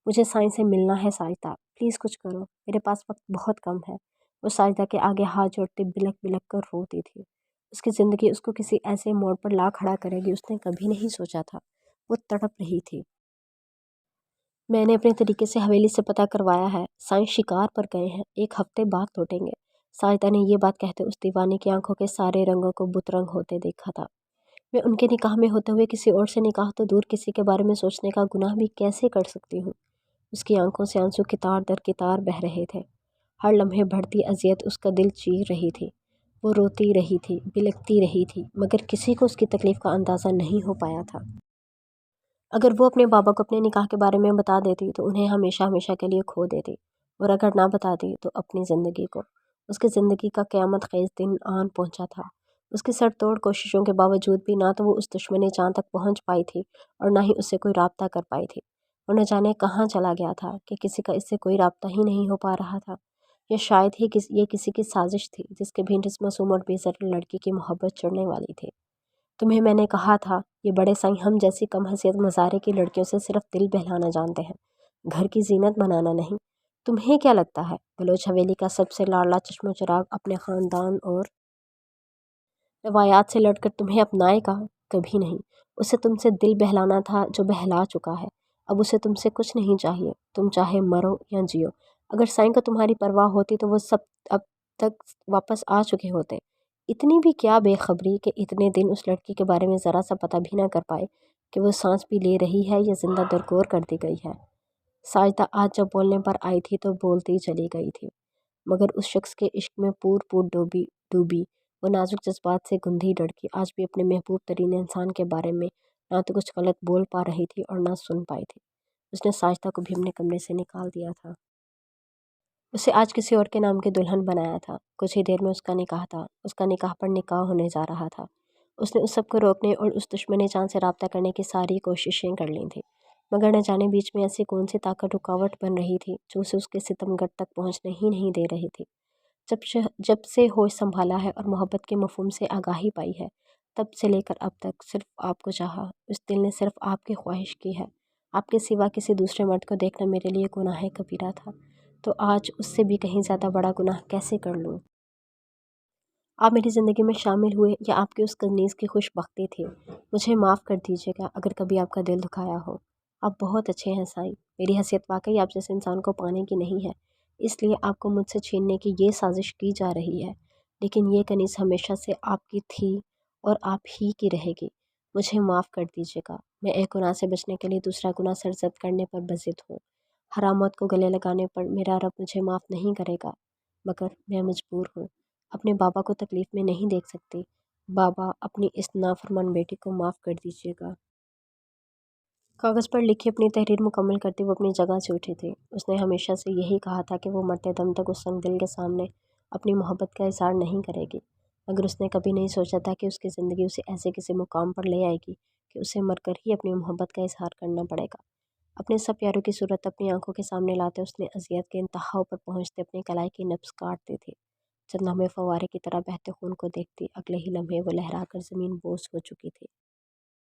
मुझे साईं से मिलना है साजिदा, प्लीज़ कुछ करो, मेरे पास वक्त बहुत कम है। वो साजिदा के आगे हाथ जोड़ती बिलक बिलक कर रोती थी। उसकी ज़िंदगी उसको किसी ऐसे मोड़ पर ला खड़ा करेगी उसने कभी नहीं सोचा था। वो तड़प रही थी। मैंने अपने तरीके से हवेली से पता करवाया है, साईं शिकार पर गए हैं, 1 हफ्ते बाद लौटेंगे। साजिदा ने ये बात कहते उस दीवाने की आंखों के सारे रंगों को बुतरंग होते देखा था। मैं उनके निकाह में होते हुए किसी और से निकाह तो दूर किसी के बारे में सोचने का गुनाह भी कैसे कर सकती हूँ। उसकी आंखों से आंसू कितार दर कितार बह रहे थे। हर लम्हे बढ़ती अजियत उसका दिल चीर रही थी। वो रोती रही थी, बिलखती रही थी, मगर किसी को उसकी तकलीफ़ का अंदाज़ा नहीं हो पाया था। अगर वो अपने बाबा को अपने निकाह के बारे में बता देती तो उन्हें हमेशा हमेशा के लिए खो देती, और अगर ना बताती तो अपनी ज़िंदगी को। उसकी ज़िंदगी का क़यामत ख़ेज़ दिन आन पहुंचा था। उसकी सर तोड़ कोशिशों के बावजूद भी ना तो वो उस दुश्मनी जान तक पहुंच पाई थी और ना ही उससे कोई राब्ता कर पाई थी। और न जाने कहाँ चला गया था कि किसी का इससे कोई राब्ता ही नहीं हो पा रहा था। या शायद ही ये किसी की साजिश थी जिसके भी इस मासूम और बेज़र लड़की की मोहब्बत चढ़ने वाली थी। तुम्हें मैंने कहा था, ये बड़े साईं हम जैसी कम हैसियत मज़ारे की लड़कियों से सिर्फ दिल बहलाना जानते हैं, घर की जीनत बनाना नहीं। तुम्हें क्या लगता है बलोच हवेली का सबसे लाडला चश्मो चिराग अपने ख़ानदान और रवायात से लड़कर तुम्हें अपनाएगा? कभी नहीं। उसे तुमसे दिल बहलाना था जो बहला चुका है। अब उसे तुमसे कुछ नहीं चाहिए, तुम चाहे मरो या जियो। अगर साईं को तुम्हारी परवाह होती तो वो सब अब तक वापस आ चुके होते। इतनी भी क्या बेखबरी कि इतने दिन उस लड़की के बारे में ज़रा सा पता भी ना कर पाए कि वो सांस भी ले रही है या ज़िंदा दरगोर कर दी गई है। साजिदा आज जब बोलने पर आई थी तो बोलती चली गई थी, मगर उस शख्स के इश्क में पूर पूर डूबी डूबी वो नाजुक जज्बात से गुंधी लड़की आज भी अपने महबूब तरीन इंसान के बारे में ना तो कुछ गलत बोल पा रही थी और ना सुन पाई थी। उसने साजिदा को भी अपने कमरे से निकाल दिया था। उसे आज किसी और के नाम की दुल्हन बनाया था। कुछ ही देर में उसका निकाह था। उसका निकाह पर निकाह होने जा रहा था। उसने उस सब को रोकने और उस दुश्मन जान से रब्ता करने की सारी कोशिशें कर ली थी, मगर न जाने बीच में ऐसी कौन सी ताकत रुकावट बन रही थी जो उसे उसके सितमगढ़ तक पहुंचने ही नहीं दे रही थी। जब से होश संभाला है और मोहब्बत के मफहूम से आगाही पाई है, तब से लेकर अब तक सिर्फ आपको चाहा। उस दिल ने सिर्फ आपकी ख्वाहिश की है। आपके सिवा किसी दूसरे मर्द को देखना मेरे लिए गुनाह कबीरा था, तो आज उससे भी कहीं ज़्यादा बड़ा गुनाह कैसे कर लूँ। आप मेरी ज़िंदगी में शामिल हुए या आपकी उस कनीज़ की खुशबख्ती थी। मुझे माफ़ कर दीजिएगा अगर कभी आपका दिल दुखाया हो। आप बहुत अच्छे हैं साईं। मेरी हैसियत वाकई आप जैसे इंसान को पाने की नहीं है, इसलिए आपको मुझसे छीनने की ये साजिश की जा रही है। लेकिन ये कनीज़ हमेशा से आपकी थी और आप ही की रहेगी। मुझे माफ़ कर दीजिएगा। मैं एक गुनाह से बचने के लिए दूसरा गुनाह सरज़द करने पर बज़िद हूँ। हराम मौत को गले लगाने पर मेरा रब मुझे माफ़ नहीं करेगा, मगर मैं मजबूर हूँ। अपने बाबा को तकलीफ़ में नहीं देख सकती। बाबा, अपनी इस नाफरमान बेटी को माफ़ कर दीजिएगा। कागज़ पर लिखी अपनी तहरीर मुकम्मल करते वो अपनी जगह से उठी थी। उसने हमेशा से यही कहा था कि वो मरते दम तक उस संग दिल के सामने अपनी मोहब्बत का इज़हार नहीं करेगी, मगर उसने कभी नहीं सोचा था कि उसकी ज़िंदगी उसे ऐसे किसी मुकाम पर ले आएगी कि उसे मरकर ही अपनी मोहब्बत का इज़हार करना पड़ेगा। अपने सब प्यारों की सूरत अपनी आंखों के सामने लाते उसने अज़ियत के इंतहा पर पहुँचते अपनी कलाई की नब्ज़ काट दी थी। चंद लम्हे फव्वारे की तरह बहते खून को देखती, अगले ही लम्हे वो लहरा कर ज़मीन बोस हो चुकी थी।